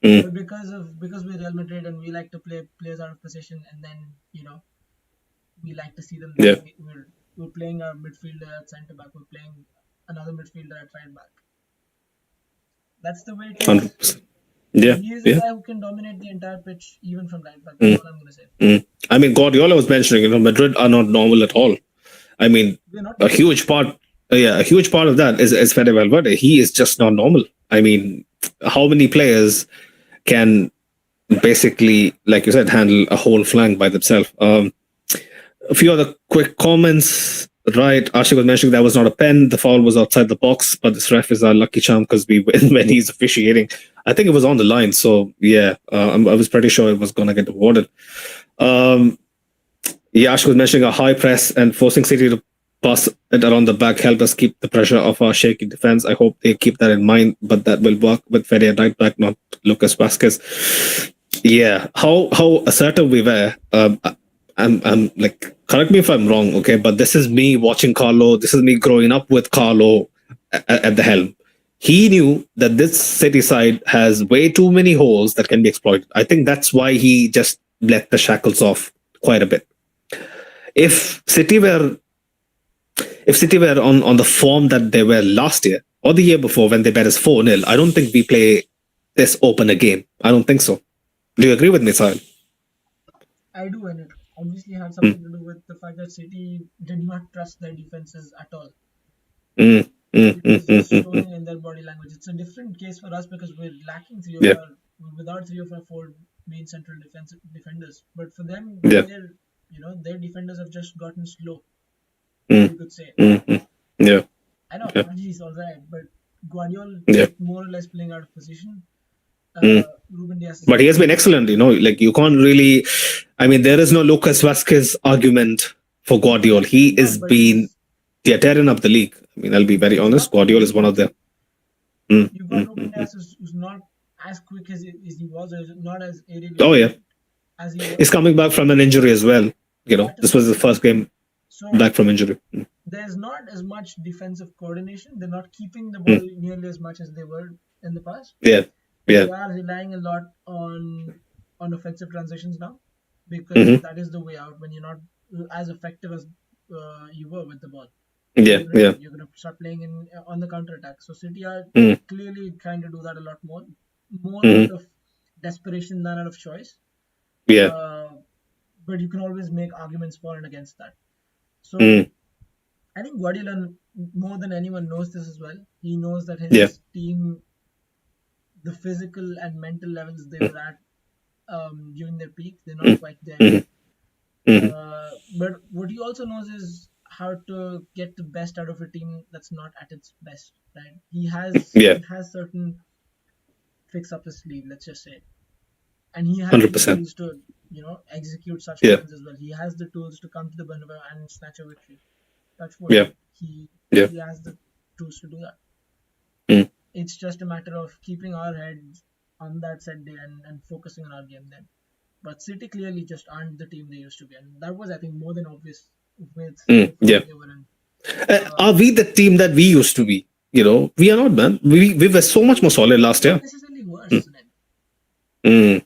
S2: But because we're Real Madrid and we like to play players out of position, and then we like to see them. We're playing our midfielder at centre back. We're playing another midfielder at right back. That's the way it is. 100%. Yeah, he is a guy who can dominate the entire pitch, even from right back. That's all I'm going to say.
S1: I mean, Guardiola was mentioning, Madrid are not normal at all. I mean, a huge part of that is Fede Valverde. He is just not normal. I mean, how many players can basically, like you said, handle a whole flank by themselves? A few other quick comments. Right, Ashik was mentioning that was not a pen. The foul was outside the box, but this ref is our lucky charm because we win when he's officiating. I think it was on the line, so I was pretty sure it was going to get awarded. Ashik was mentioning a high press and forcing City to pass it around the back, help us keep the pressure off our shaky defense. I hope they keep that in mind, but that will work with Fede at right back, not Lucas Vasquez. Yeah, how assertive we were. I'm like, correct me if I'm wrong, okay, but this is me watching Carlo. This is me growing up with Carlo at the helm. He knew that this City side has way too many holes that can be exploited. I think that's why he just let the shackles off quite a bit. If City were on the form that they were last year or the year before when they bet us 4-0, I don't think we play this open a game. I don't think so. Do you agree with me, Sahil?
S2: I do, and it obviously had something to do with the fact that City did not trust their defenses at all. It was just showing in their body language. It's a different case for us because we're lacking without 3 or 4 main central defenders. But for them, their defenders have just gotten slow. You could say.
S1: Yeah.
S2: I know Aji's all right, but Guardiola more or less playing out of position. Ruben Dias
S1: but he has been excellent, like you can't really, I mean, there is no Lucas Vasquez argument for Guardiola. He is been tearing up the league. I mean, I'll be very honest, Guardiola is one of them.
S2: You've got Ruben Dias who's not as quick as he was, or not as aerial as he was.
S1: He's coming back from an injury as well. This was the first game back from injury.
S2: There's not as much defensive coordination. They're not keeping the ball nearly as much as they were in the past. They are relying a lot on offensive transitions now, because that is the way out when you're not as effective as you were with the ball. You're going to start playing on the counter attack. So City are clearly trying to do that a lot more out of desperation than out of choice. But you can always make arguments for and against that. So I think Guardiola, more than anyone, knows this as well. He knows that his team, the physical and mental levels they were at during their peak, they're not quite there. But what he also knows is how to get the best out of a team that's not at its best, right? He has certain tricks up his sleeve, let's just say, and he has 100%. The tools to execute such plans as well. He has the tools to come to the Bernabeu and snatch a victory. That's what he has the tools to do that. It's just a matter of keeping our heads on that set day and focusing on our game then. But City clearly just aren't the team they used to be, and that was, I think, more than obvious with they were in.
S1: Are we the team that we used to be? We are not, man. We were so much more solid last year.
S2: Not necessarily worse, isn't it?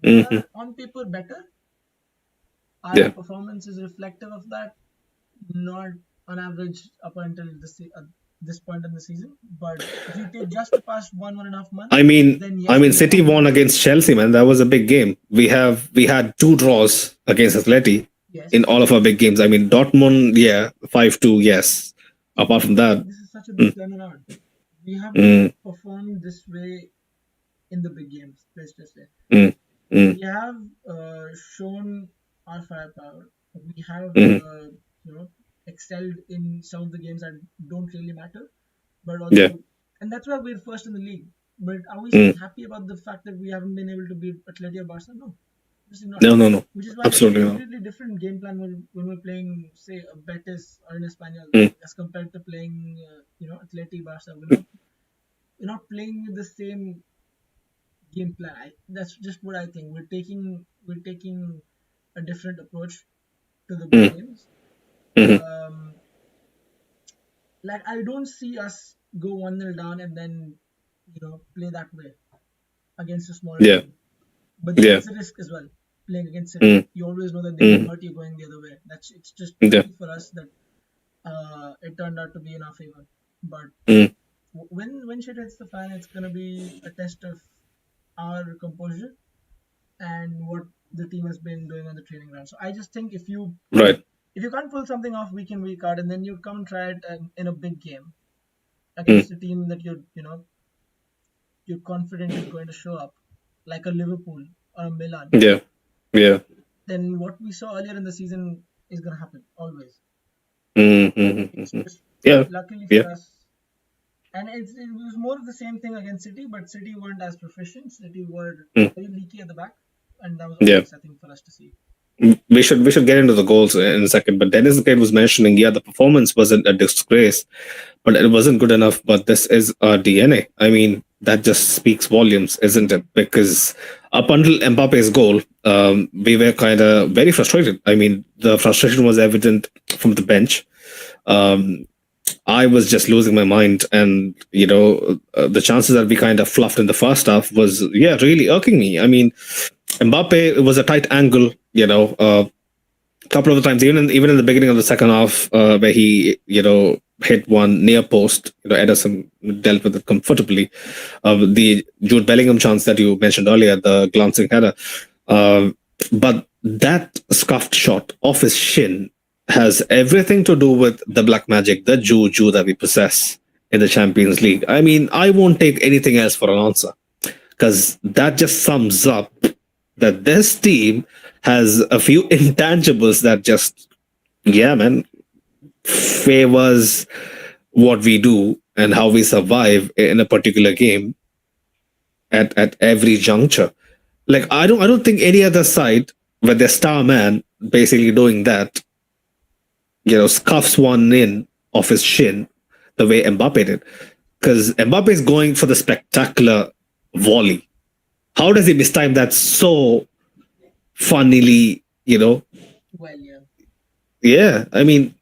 S2: We are on paper better. Our performance is reflective of that. Not on average up until this point in the season, but if you take just the past 1.5 months,
S1: I mean, City won against Chelsea, man. That was a big game. We had 2 draws against Atleti in all of our big games. I mean, Dortmund, 5-2, yes. Apart from that,
S2: this is such a big turnaround. We haven't performed this way in the big games. Let's just say we have shown our firepower. We have excelled in some of the games that don't really matter, but also, and that's why we're first in the league. But are we happy about the fact that we haven't been able to beat Atleti or Barca? No,
S1: no.
S2: Which is why
S1: absolutely
S2: it's a completely different game plan when we're playing, say, a Betis or an Espanyol as compared to playing, Atleti, Barca. We're not playing with the same game plan. That's just what I think. We're taking a different approach to the big games. Like, I don't see us go 1-0 down and then play that way against a small team. But that's a risk as well. Playing against it, you always know that they can hurt you going the other way. It's just for us that it turned out to be in our favor. But when shit hits the fan, it's gonna be a test of our composure and what the team has been doing on the training ground. So I just think if you can't pull something off week in, week out, and then you come and try it in a big game against a team that you're confident is going to show up, like a Liverpool or a Milan. Then what we saw earlier in the season is going to happen always. It's just luckily for us. And it was more of the same thing against City, but City weren't as proficient. City were very leaky at the back, and that was obvious, I think, for us to see.
S1: we should get into the goals in a second. But Dennis Gate was mentioning, yeah, the performance wasn't a disgrace, but it wasn't good enough. But this is our DNA. I mean, that just speaks volumes, isn't it? Because up until Mbappe's goal, we were kind of very frustrated. I mean, the frustration was evident from the bench. I was just losing my mind, and the chances that we kind of fluffed in the first half was really irking me. I mean, Mbappe, it was a tight angle, a couple of the times, even in the beginning of the second half, where he hit one near post. Ederson dealt with it comfortably. The Jude Bellingham chance that you mentioned earlier, the glancing header, but that scuffed shot off his shin has everything to do with the black magic, the juju that we possess in the Champions League. I mean, I won't take anything else for an answer, because that just sums up that this team has a few intangibles that just, favors what we do and how we survive in a particular game at every juncture. Like, I don't think any other side with their star man basically doing that, scuffs one in off his shin the way Mbappe did. Because Mbappe is going for the spectacular volley. How does he mistime that so funnily,
S2: Well, yeah.
S1: Yeah, I mean,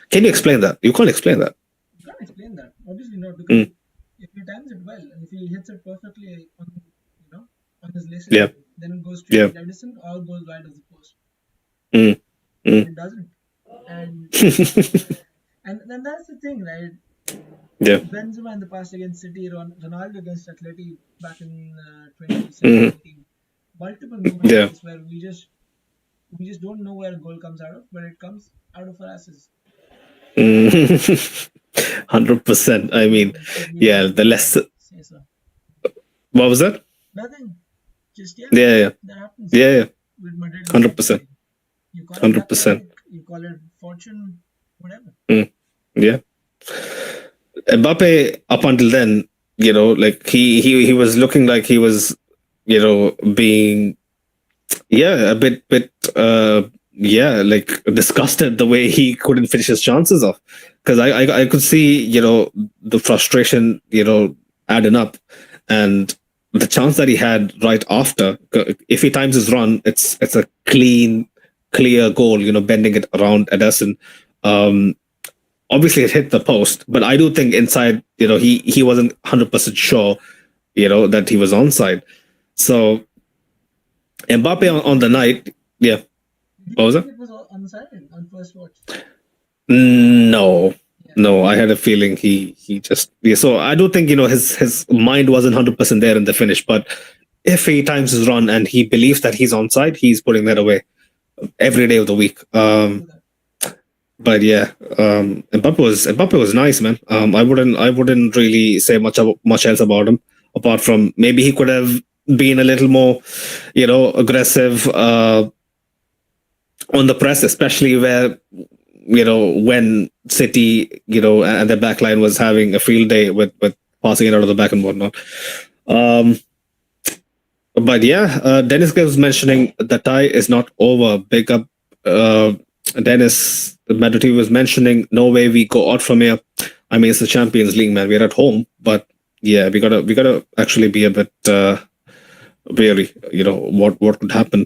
S1: can you explain that? You can't explain that.
S2: You can't explain that. Obviously not, because if he times it well and if he hits it perfectly on his laces, then it goes straight to Edison or goes wide of the post. It doesn't. And and that's the thing, right?
S1: Yeah.
S2: Benzema in the past against City, Ronaldo against Atleti back in 2017. Multiple moments where we just don't know where a goal comes out of, but it comes out of our asses.
S1: 100%. I mean, the less.
S2: Say so.
S1: What was that?
S2: Nothing. Just
S1: that
S2: happens.
S1: With
S2: Madrid.
S1: 100%.
S2: You call it
S1: 100%.
S2: You call it fortune, whatever.
S1: Yeah. Mbappe, up until then, like he was looking like he was, being, a bit, like disgusted the way he couldn't finish his chances off. Because I could see, the frustration, adding up, and the chance that he had right after. If he times his run, it's a clean, clear goal. Bending it around Ederson. Obviously, it hit the post, but I do think inside, he wasn't 100% sure, that he was onside. So Mbappe on the night, What was it?
S2: It was onside on first watch.
S1: No, I had a feeling he just So I do think his mind wasn't 100% there in the finish. But if he times his run and he believes that he's onside, he's putting that away every day of the week. But Mbappe was nice, man. I wouldn't really say much else about him, apart from maybe he could have been a little more, aggressive on the press, especially where when City, and the back line was having a field day with passing it out of the back and whatnot. But Dennis was mentioning the tie is not over. Big up, Dennis. Madrid was mentioning no way we go out from here. I mean, it's the Champions League, man. We're at home, but we gotta actually be a bit wary. What could happen.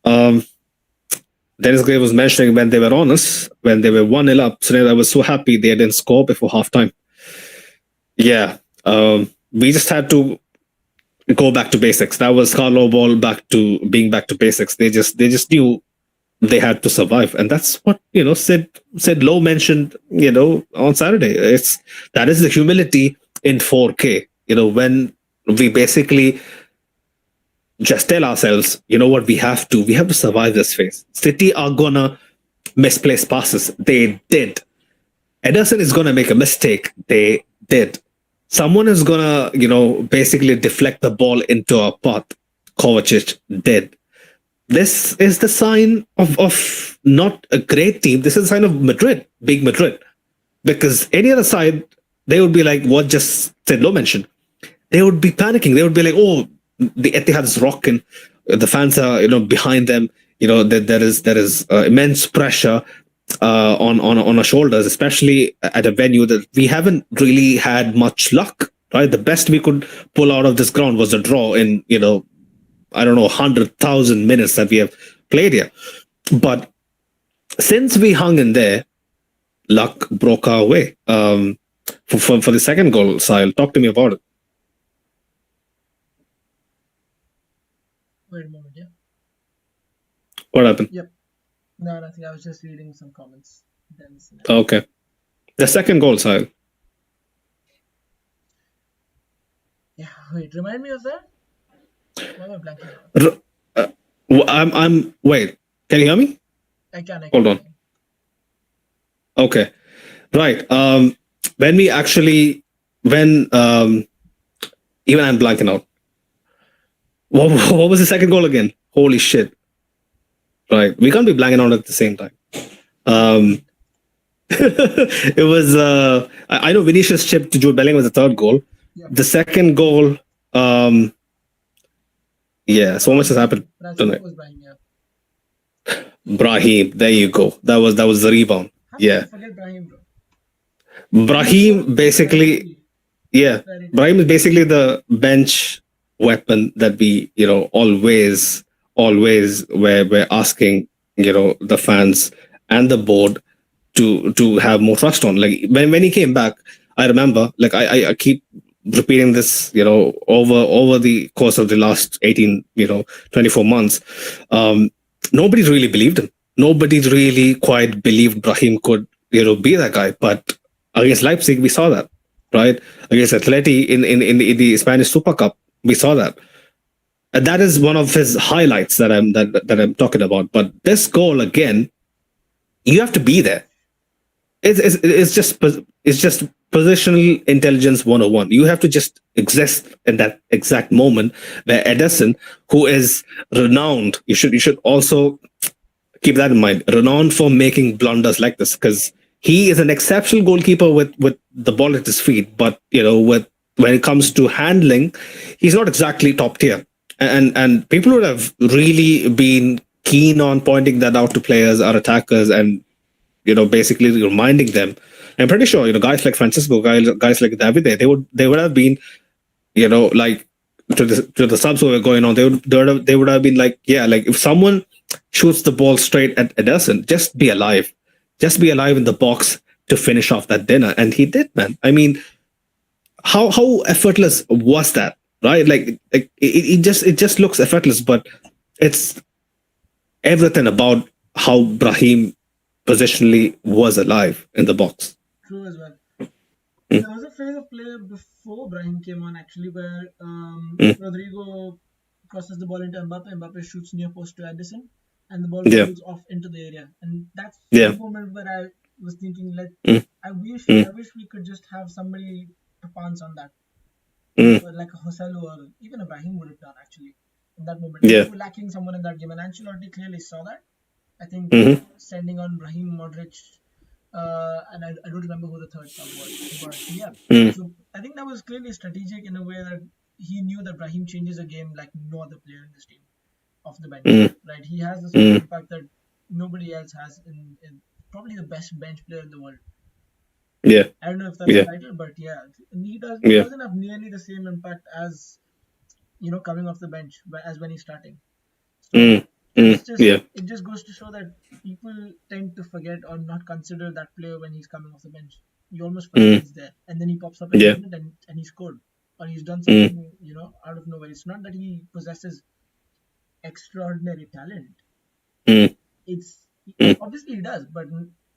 S1: Dennis Gray was mentioning when they were on us, when they were 1-0 up. So I was so happy they didn't score before halftime. We just had to go back to basics. That was Carlo Ball back to basics. They just knew they had to survive, and that's what Sid Lowe mentioned. On Saturday, that is the humility in 4K. When we basically just tell ourselves, what we have to survive this phase. City are gonna misplace passes. They did. Ederson is gonna make a mistake. They did. Someone is gonna, basically deflect the ball into a path. Kovacic did. This is the sign of not a great team. This is a sign of Madrid, big Madrid. Because any other side, they would be like what just Sid Lowe mentioned. They would be panicking. They would be like, oh, the Etihad is rocking. The fans are, behind them. there is immense pressure on our shoulders, especially at a venue that we haven't really had much luck. Right, the best we could pull out of this ground was a draw in I don't know 100,000 minutes that we have played here. But since we hung in there, luck broke our way. For the second goal, Sahil, talk to me about it.
S2: Wait a moment, yeah.
S1: What happened?
S2: Yep. No, nothing. I was just reading some comments.
S1: Okay. The second goal, Sahil.
S2: Yeah, wait. Remind me of that. Why am I blanking out?
S1: I'm. Wait. Can you hear me?
S2: I can.
S1: Hold on. Okay. Right. When even I'm blanking out. What was the second goal again? Holy shit. Right. We can't be blanking out at the same time. It was I know Vinicius chip to Jude Bellingham was the third goal.
S2: Yep.
S1: The second goal, yeah, so much has happened tonight. Brahim, there you go. That was the rebound. Yeah.
S2: Forget Brahim, bro.
S1: Brahim basically, yeah. Brahim is basically the bench weapon that we, always we're asking, the fans and the board to have more trust on. Like when he came back, I remember, like I keep repeating this, over the course of the last 18, 24 months. Nobody really believed him. Nobody really quite believed Brahim could, be that guy. But against Leipzig, we saw that, right? Against Atleti in the Spanish Super Cup, we saw that. And that is one of his highlights that I'm talking about. But this goal again, you have to be there. It's just positional intelligence 101. You have to just exist in that exact moment where Ederson, who is renowned, you should also keep that in mind, renowned for making blunders like this, because he is an exceptional goalkeeper with the ball at his feet, but when it comes to handling, he's not exactly top tier. And people would have really been keen on pointing that out to players, our attackers, and basically reminding them. I'm pretty sure, guys like Francisco, guys like Davide, they would have been, like to the subs who were going on, they would have been like, yeah, like if someone shoots the ball straight at Ederson, just be alive in the box to finish off that dinner. And he did, man. I mean, how effortless was that, right? Like it just looks effortless, but it's everything about how Brahim positionally was alive in the box.
S2: True as well. There was a phase of play before Brahim came on, actually, where Rodrigo crosses the ball into Mbappe shoots near post to Ederson, and the ball goes off into the area. And that's the moment where I was thinking, I wish we could just have somebody to pounce on that. Like a Joselu or even a Brahim would have done, actually, in that moment. We were lacking someone in that game, and Ancelotti clearly saw that. I think sending on Brahim, Modric, and I don't remember who the third sub was, but yeah. So I think that was clearly strategic in a way that he knew that Brahim changes a game like no other player in this team off the bench. Right? He has this impact that nobody else has in probably the best bench player in the world.
S1: Yeah.
S2: I don't know if that's the title, but yeah, he doesn't have nearly the same impact as coming off the bench as when he's starting. So, it just goes to show that people tend to forget or not consider that player when he's coming off the bench. You almost forget he's there, and then he pops up in a minute and he scored, or he's done something out of nowhere. It's not that he possesses extraordinary talent. It's obviously he does, but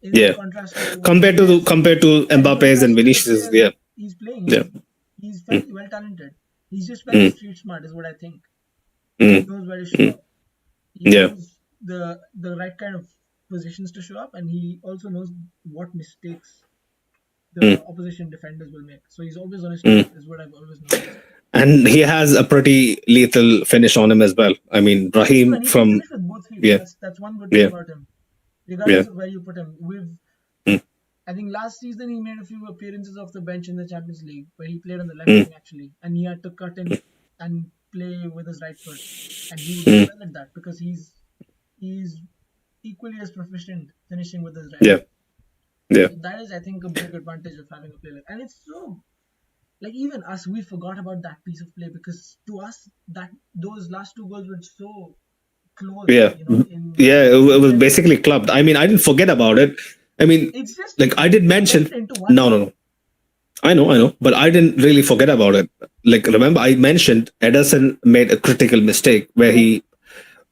S2: in contrast to
S1: compared to Mbappe's and Vinicius,
S2: he's playing. He's fairly well talented. He's just very street smart, is what I think. He knows where to show up. He knows the right kind of positions to show up, and he also knows what mistakes the opposition defenders will make. So he's always on his toes, is what I've always noticed.
S1: And he has a pretty lethal finish on him as well. I mean, Brahim from
S2: with both feet. That's one good thing about him. Regardless of where you put him, I think last season he made a few appearances off the bench in the Champions League, where he played on the left wing actually, and he had to cut in and play with his right foot, and he was well at that because he's he's equally as proficient finishing with his right.
S1: Yeah.
S2: So that is, I think, a big advantage of having a player like, and it's so, like, even us, we forgot about that piece of play, because to us that those last two goals were so close.
S1: Yeah. It was basically clubbed. I mean, I didn't forget about it. I mean,
S2: it's just
S1: like I did mention. No. I know, but I didn't really forget about it. Like, remember, I mentioned Ederson made a critical mistake where he,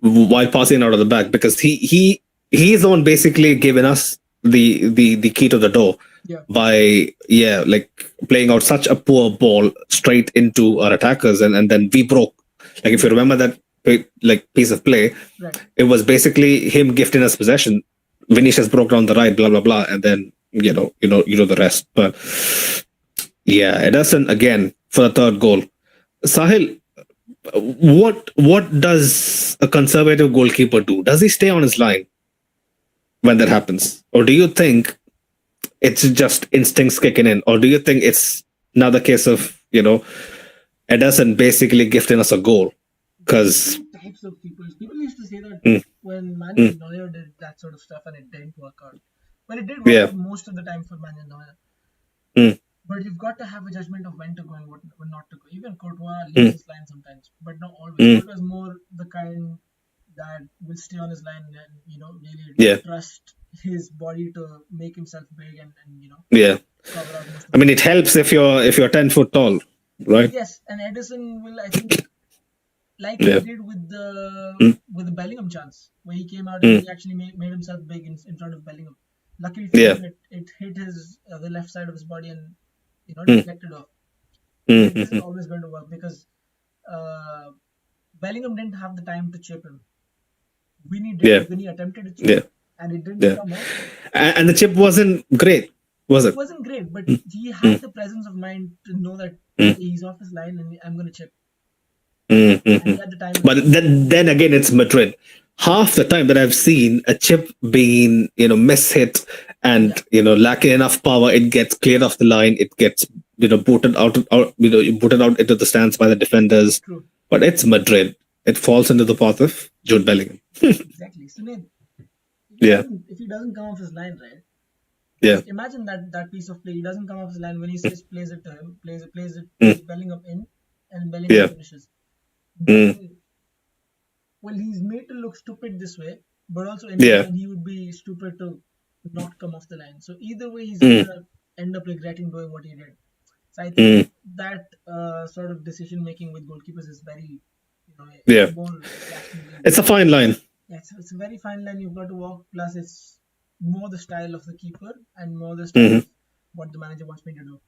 S1: while passing out of the back, because he's the one basically giving us the key to the door by like playing out such a poor ball straight into our attackers, and then we broke. Like, if you remember that like piece of play, it was basically him gifting us possession. Vinicius broke down the right, blah blah blah, and then you know the rest. But yeah, Ederson again for the third goal. Sahil, what does a conservative goalkeeper do? Does he stay on his line when that happens, or do you think it's just instincts kicking in, or do you think it's another case of Ederson basically gifting us a goal? Because
S2: types of people used to say that when Manuel Neuer did that sort of stuff and it didn't work out. Well, it did work out most of the time for Manuel Neuer. But you've got to have a judgment of when to go and when not to go. Even Courtois leaves his line sometimes, but not always. Courtois is more the kind that will stay on his line and really trust his body to make himself big and cover up most of
S1: I mean, it helps if you're 10 foot tall, right?
S2: Yes, and Ederson will, I think, like he did with the Bellingham chance, where he came out and he actually made himself big in front of Bellingham. Luckily for him, it hit the left side of his body and deflected off. It isn't always going to work because Bellingham didn't have the time to chip him. Vinny did. Vinny attempted to chip, and it didn't come out.
S1: And the chip wasn't great, was it?
S2: It wasn't great, but he had the presence of mind to know that he's off his line and I'm going to chip. And he had the time.
S1: But then again, it's Madrid. Half the time that I've seen a chip being mishit and lacking enough power, it gets cleared off the line. It gets booted out into the stands by the defenders.
S2: True.
S1: But it's Madrid. It falls into the path of Jude Bellingham.
S2: Exactly. So if he doesn't come off his line, right?
S1: Yeah.
S2: Imagine that piece of play. He doesn't come off his line when he says plays it to him, plays it Bellingham in, and Bellingham finishes. Well, he's made to look stupid this way, but also in the end, he would be stupid to not come off the line. So either way, he's going to end up regretting doing what he did. So I think that sort of decision making with goalkeepers is very, more.
S1: It's a fine line.
S2: Yeah, it's a very fine line you've got to walk. Plus, it's more the style of the keeper and more the style of what the manager wants me to do.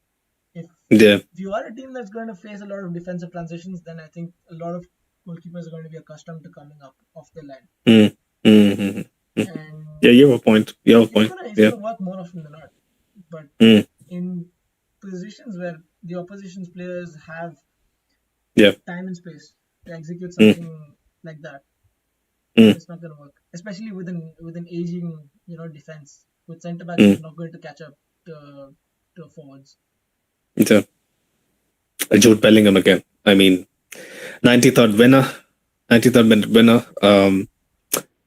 S2: If you are a team that's going to face a lot of defensive transitions, then I think a lot of goalkeepers are going to be accustomed to coming up off the line. And
S1: you have a point.
S2: It's going to work more often than not. But in positions where the opposition's players have time and space to execute something like that, it's not going to work. Especially with an aging defense, with centre backs not going to catch up to forwards.
S1: Yeah. Jude Bellingham again. I mean, 93rd minute winner.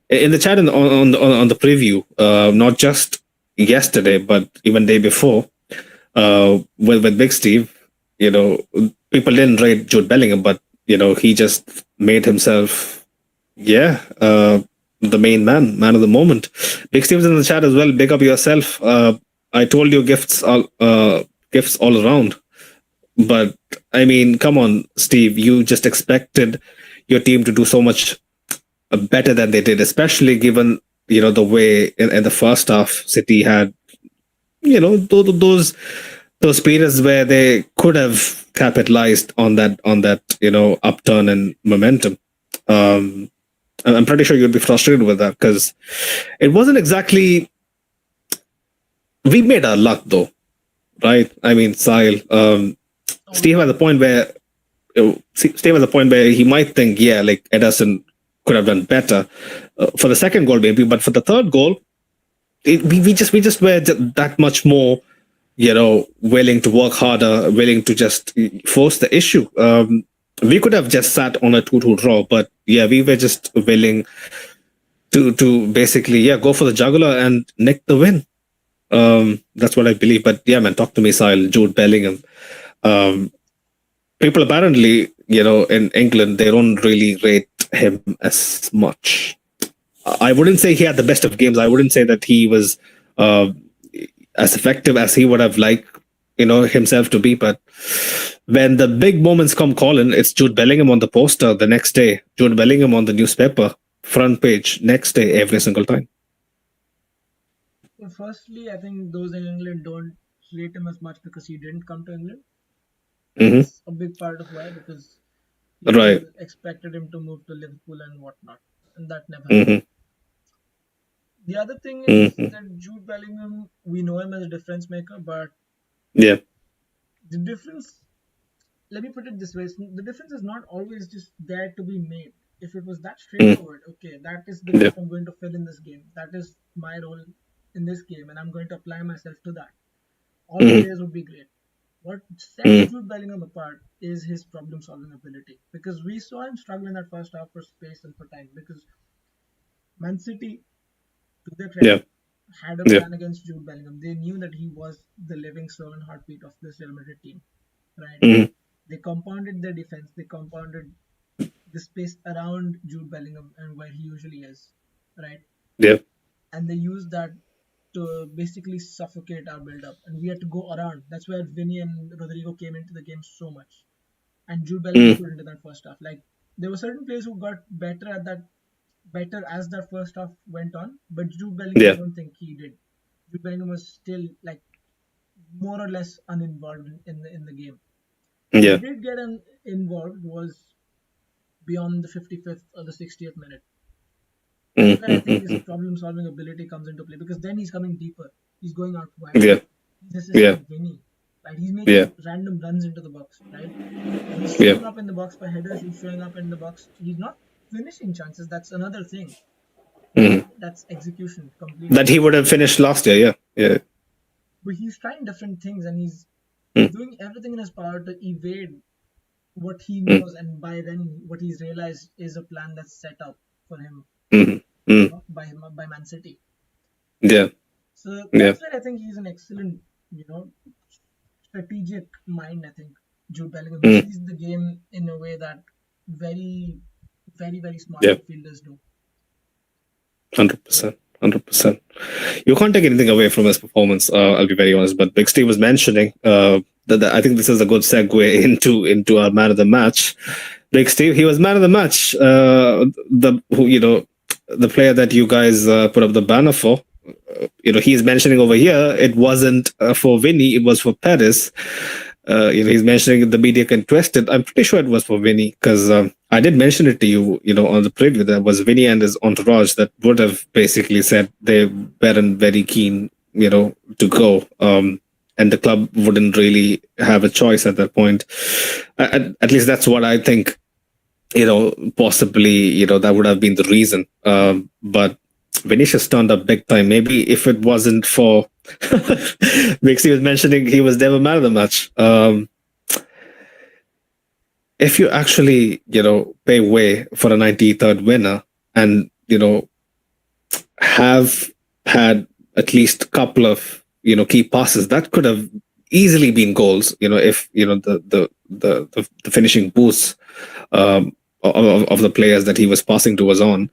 S1: In the chat on the preview, not just yesterday, but even day before, with Big Steve, people didn't rate Jude Bellingham, but he just made himself, the main man of the moment. Big Steve's in the chat as well. Big up yourself. I told you gifts all around. But I mean, come on, Steve, you just expected your team to do so much better than they did, especially given, the way in the first half City had, those periods where they could have capitalized on that, upturn and momentum. I'm pretty sure you'd be frustrated with that because it wasn't exactly, we made our luck though, right? I mean, Sahil, Steve has a point where he might think, like Ederson could have done better for the second goal, maybe, but for the third goal, we just were that much more, willing to work harder, willing to just force the issue. We could have just sat on a 2-2 draw, but we were just willing to basically go for the jugular and nick the win. That's what I believe. But yeah, man, talk to me, Sile. Jude Bellingham. People apparently, in England, they don't really rate him as much. I wouldn't say he had the best of games. I wouldn't say that he was as effective as he would have liked, himself to be. But when the big moments come calling, it's Jude Bellingham on the poster the next day, Jude Bellingham on the newspaper front page next day, every single time.
S2: Well, firstly, I think those in England don't rate him as much because he didn't come to England. That's a big part of why, because
S1: Right.
S2: expected him to move to Liverpool and whatnot, and that never happened. The other thing is that Jude Bellingham, we know him as a difference maker, but
S1: the
S2: difference, let me put it this way, the difference is not always just there to be made. If it was that straightforward, okay, that is the gap I'm going to fill in this game. That is my role in this game, and I'm going to apply myself to that. All players would be great. What sets Jude Bellingham apart is his problem-solving ability, because we saw him struggle in that first half for space and for time, because Man City, to their credit, had a plan against Jude Bellingham. They knew that he was the living soul and heartbeat of this Real Madrid team, right? They compounded their defense. They compounded the space around Jude Bellingham and where he usually is, right? And they used that to basically suffocate our build-up, and we had to go around. That's where Vinny and Rodrigo came into the game so much, and Jude Bellingham put into that first half. Like, there were certain players who got better as that first half went on, but Jude Bellingham, I don't think he did. Jude Bellingham was still like more or less uninvolved in the game. He did get involved was beyond the 55th or the 60th minute. That's where I think his problem-solving ability comes into play, because then he's coming deeper. He's going out wide. This is Vinny. Right? He's making random runs into the box. Right? He's showing up in the box for headers. He's showing up in the box. He's not finishing chances. That's another thing. That's execution completely.
S1: That he would have finished last year. Yeah.
S2: But he's trying different things, and he's doing everything in his power to evade what he knows, and by then what he's realized is a plan that's set up for him by Man City. So that's where I think he's an excellent, strategic mind. I think Jude Bellingham sees the game in a way that very, very, very smart midfielders do.
S1: 100%. You can't take anything away from his performance. I'll be very honest. But Big Steve was mentioning that I think this is a good segue into our man of the match. Big Steve, he was man of the match. The player that you guys put up the banner for. He's mentioning over here, it wasn't for Vinny, it was for Perez. He's mentioning the media can twist it. I'm pretty sure it was for Vinny, because I did mention it to you, on the preview, that was Vinny and his entourage that would have basically said they weren't very keen, to go. And the club wouldn't really have a choice at that point. At least that's what I think, possibly, that would have been the reason. But Vinicius turned up big time. Maybe if it wasn't for Mixie was mentioning he was never man of the match. If you actually, pay way for a 93rd winner and, have had at least a couple of, key passes, that could have easily been goals, if, the finishing boost of the players that he was passing to was on.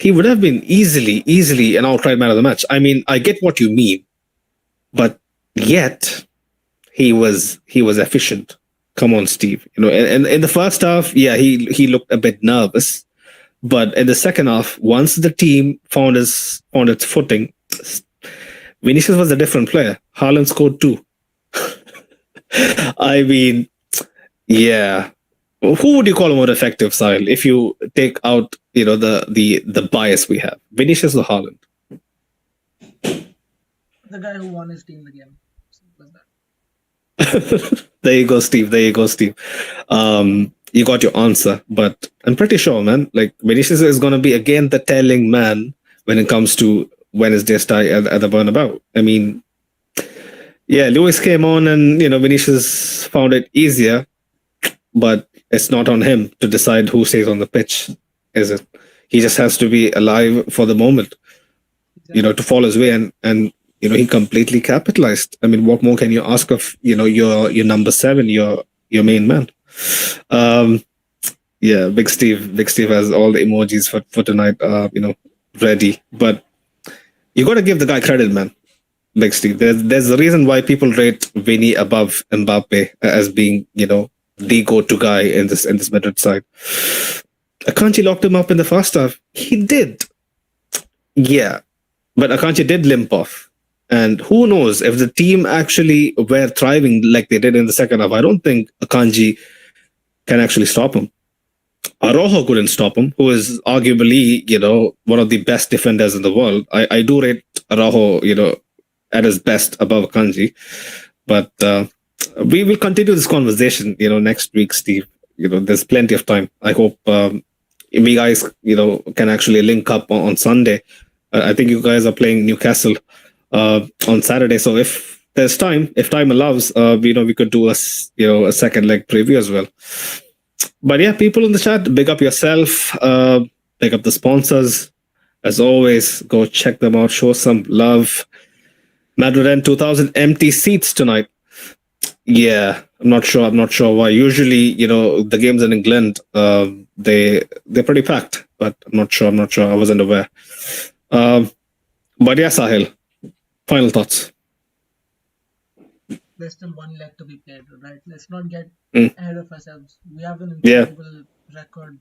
S1: He would have been easily an outright man of the match. I mean, I get what you mean, but yet he was efficient. Come on, Steve. And in the first half, he looked a bit nervous, but in the second half, once the team found its footing, Vinicius was a different player. Haaland scored 2. I mean, yeah. Who would you call more effective, Sahil, if you take out, the bias we have? Vinicius or Haaland?
S2: The guy who won his team the game. Simple as that.
S1: There you go, Steve. You got your answer, but I'm pretty sure, man, like Vinicius is going to be again the telling man when it comes to Wednesday's tie at the Bernabeu. I mean, Lewis came on and, Vinicius found it easier, but it's not on him to decide who stays on the pitch, is it? He just has to be alive for the moment, to fall his way, and he completely capitalized. I mean, what more can you ask of your number 7, your main man? Yeah, Big Steve has all the emojis for tonight, ready. But you got to give the guy credit, man. Big Steve. There's a reason why people rate Vinny above Mbappe as being, the go-to guy in this Madrid side. Akanji locked him up in the first half. He did. Yeah. But Akanji did limp off. And who knows if the team actually were thriving like they did in the second half. I don't think Akanji can actually stop him. Araujo couldn't stop him, who is arguably, one of the best defenders in the world. I do rate Araujo, at his best above Akanji. But we will continue this conversation, next week, Steve. There's plenty of time. I hope we guys, can actually link up on Sunday. I think you guys are playing Newcastle on Saturday. So if there's time, if time allows, we could do a second leg preview as well. But yeah, people in the chat, big up yourself, big up the sponsors. As always, go check them out, show some love. Madrid and 2,000 empty seats tonight. Yeah, I'm not sure why. Usually, the games in England, they're pretty packed, but I'm not sure. I wasn't aware. But yeah, Sahil, final thoughts.
S2: There's still one leg to be played, right? Let's not get ahead of ourselves. We have an incredible record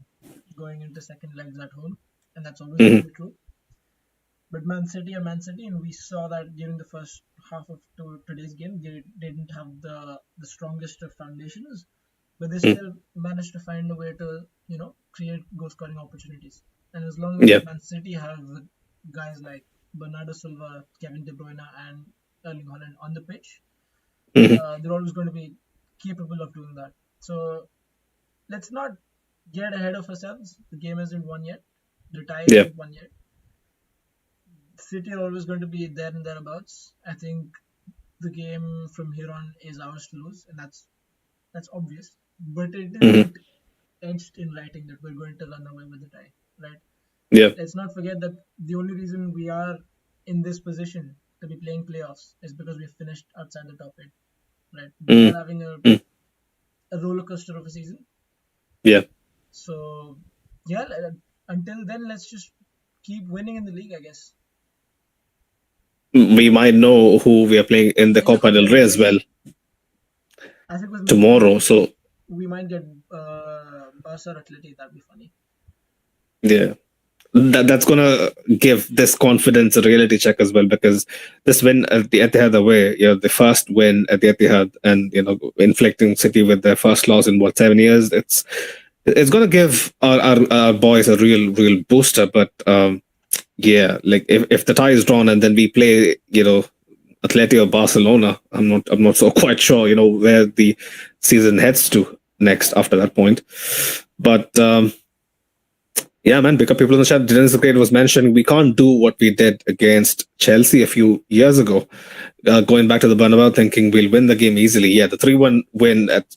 S2: going into second legs at home, and that's always going to be true. But Man City, and we saw that during the first half of today's game, they didn't have the strongest of foundations, but they still managed to find a way to, create goal-scoring opportunities. And as long as Man City have guys like Bernardo Silva, Kevin De Bruyne, and Erling Haaland on the pitch, they're always going to be capable of doing that. So let's not get ahead of ourselves. The game isn't won yet. The tie isn't won yet. City are always going to be there and thereabouts. I think the game from here on is ours to lose, and that's obvious. But it isn't etched in writing that we're going to run away with the tie, right?
S1: Yeah.
S2: Let's not forget that the only reason we are in this position to be playing playoffs is because we've finished outside the top 8, right? We're having a roller coaster of a season.
S1: Yeah.
S2: So, yeah, until then, let's just keep winning in the league, I guess.
S1: We might know who we are playing in the Copa del Rey as well tomorrow. So
S2: we might get Barca or Atleti. That'd be funny.
S1: Yeah. That's going to give this confidence a reality check as well, because this win at the Etihad away, the first win at the Etihad, and inflicting City with their first loss in 7 years, it's going to give our boys a real booster. But yeah, like if the tie is drawn and then we play Atleti or Barcelona, I'm not so quite sure where the season heads to next after that point. But yeah, man, pick up people in the chat. Dennis the Great was mentioning we can't do what we did against Chelsea a few years ago. Going back to the Bernabeu, thinking we'll win the game easily. Yeah, the 3-1 win at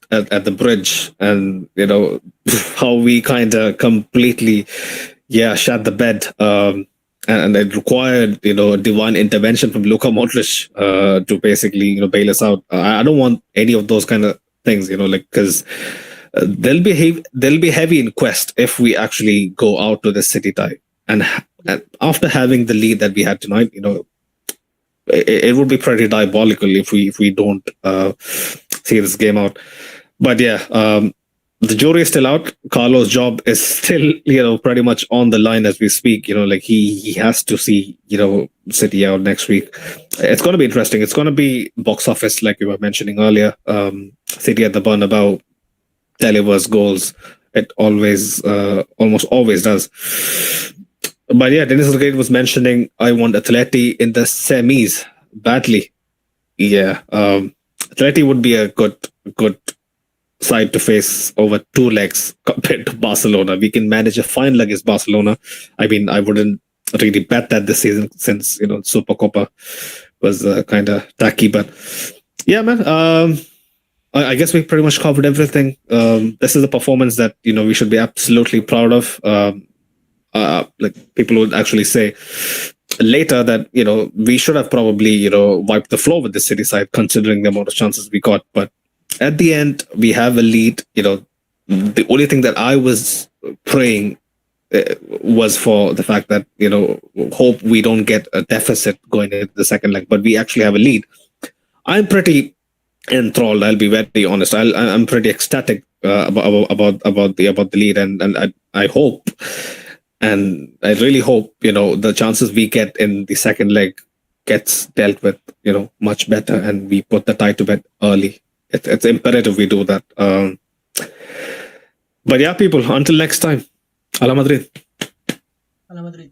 S1: the Bridge, and how we kind of completely shat the bed. And it required divine intervention from Luka Modric to basically bail us out. I don't want any of those kind of things, because they'll be heavy in quest if we actually go out to the City tie. And after having the lead that we had tonight, it would be pretty diabolical if we don't see this game out. But yeah, the jury is still out. Carlo's job is still, pretty much on the line as we speak. Like he has to see, City out next week. It's going to be interesting. It's going to be box office, like we were mentioning earlier. City at the Bernabeu delivers goals. It always, almost always does. But yeah, Dennis the Great was mentioning I want Atleti in the semis badly. Yeah, Atleti would be a good side to face over 2 legs compared to Barcelona. We can manage a fine leg against Barcelona. I mean, I wouldn't really bet that this season since Supercopa was kind of tacky. But yeah, man. I guess we pretty much covered everything. This is a performance that we should be absolutely proud of. like people would actually say later that we should have probably wiped the floor with the City side considering the amount of chances we got. But at the end, we have a lead. The only thing that I was praying was for the fact that hope we don't get a deficit going into the second leg, but we actually have a lead. I'm pretty enthralled. I'll be very honest. I'm pretty ecstatic about the lead, and I hope, and I really hope the chances we get in the second leg gets dealt with much better, and we put the tie to bed early. It's imperative we do that. But yeah, people. Until next time. Hala Madrid.
S2: Hala Madrid.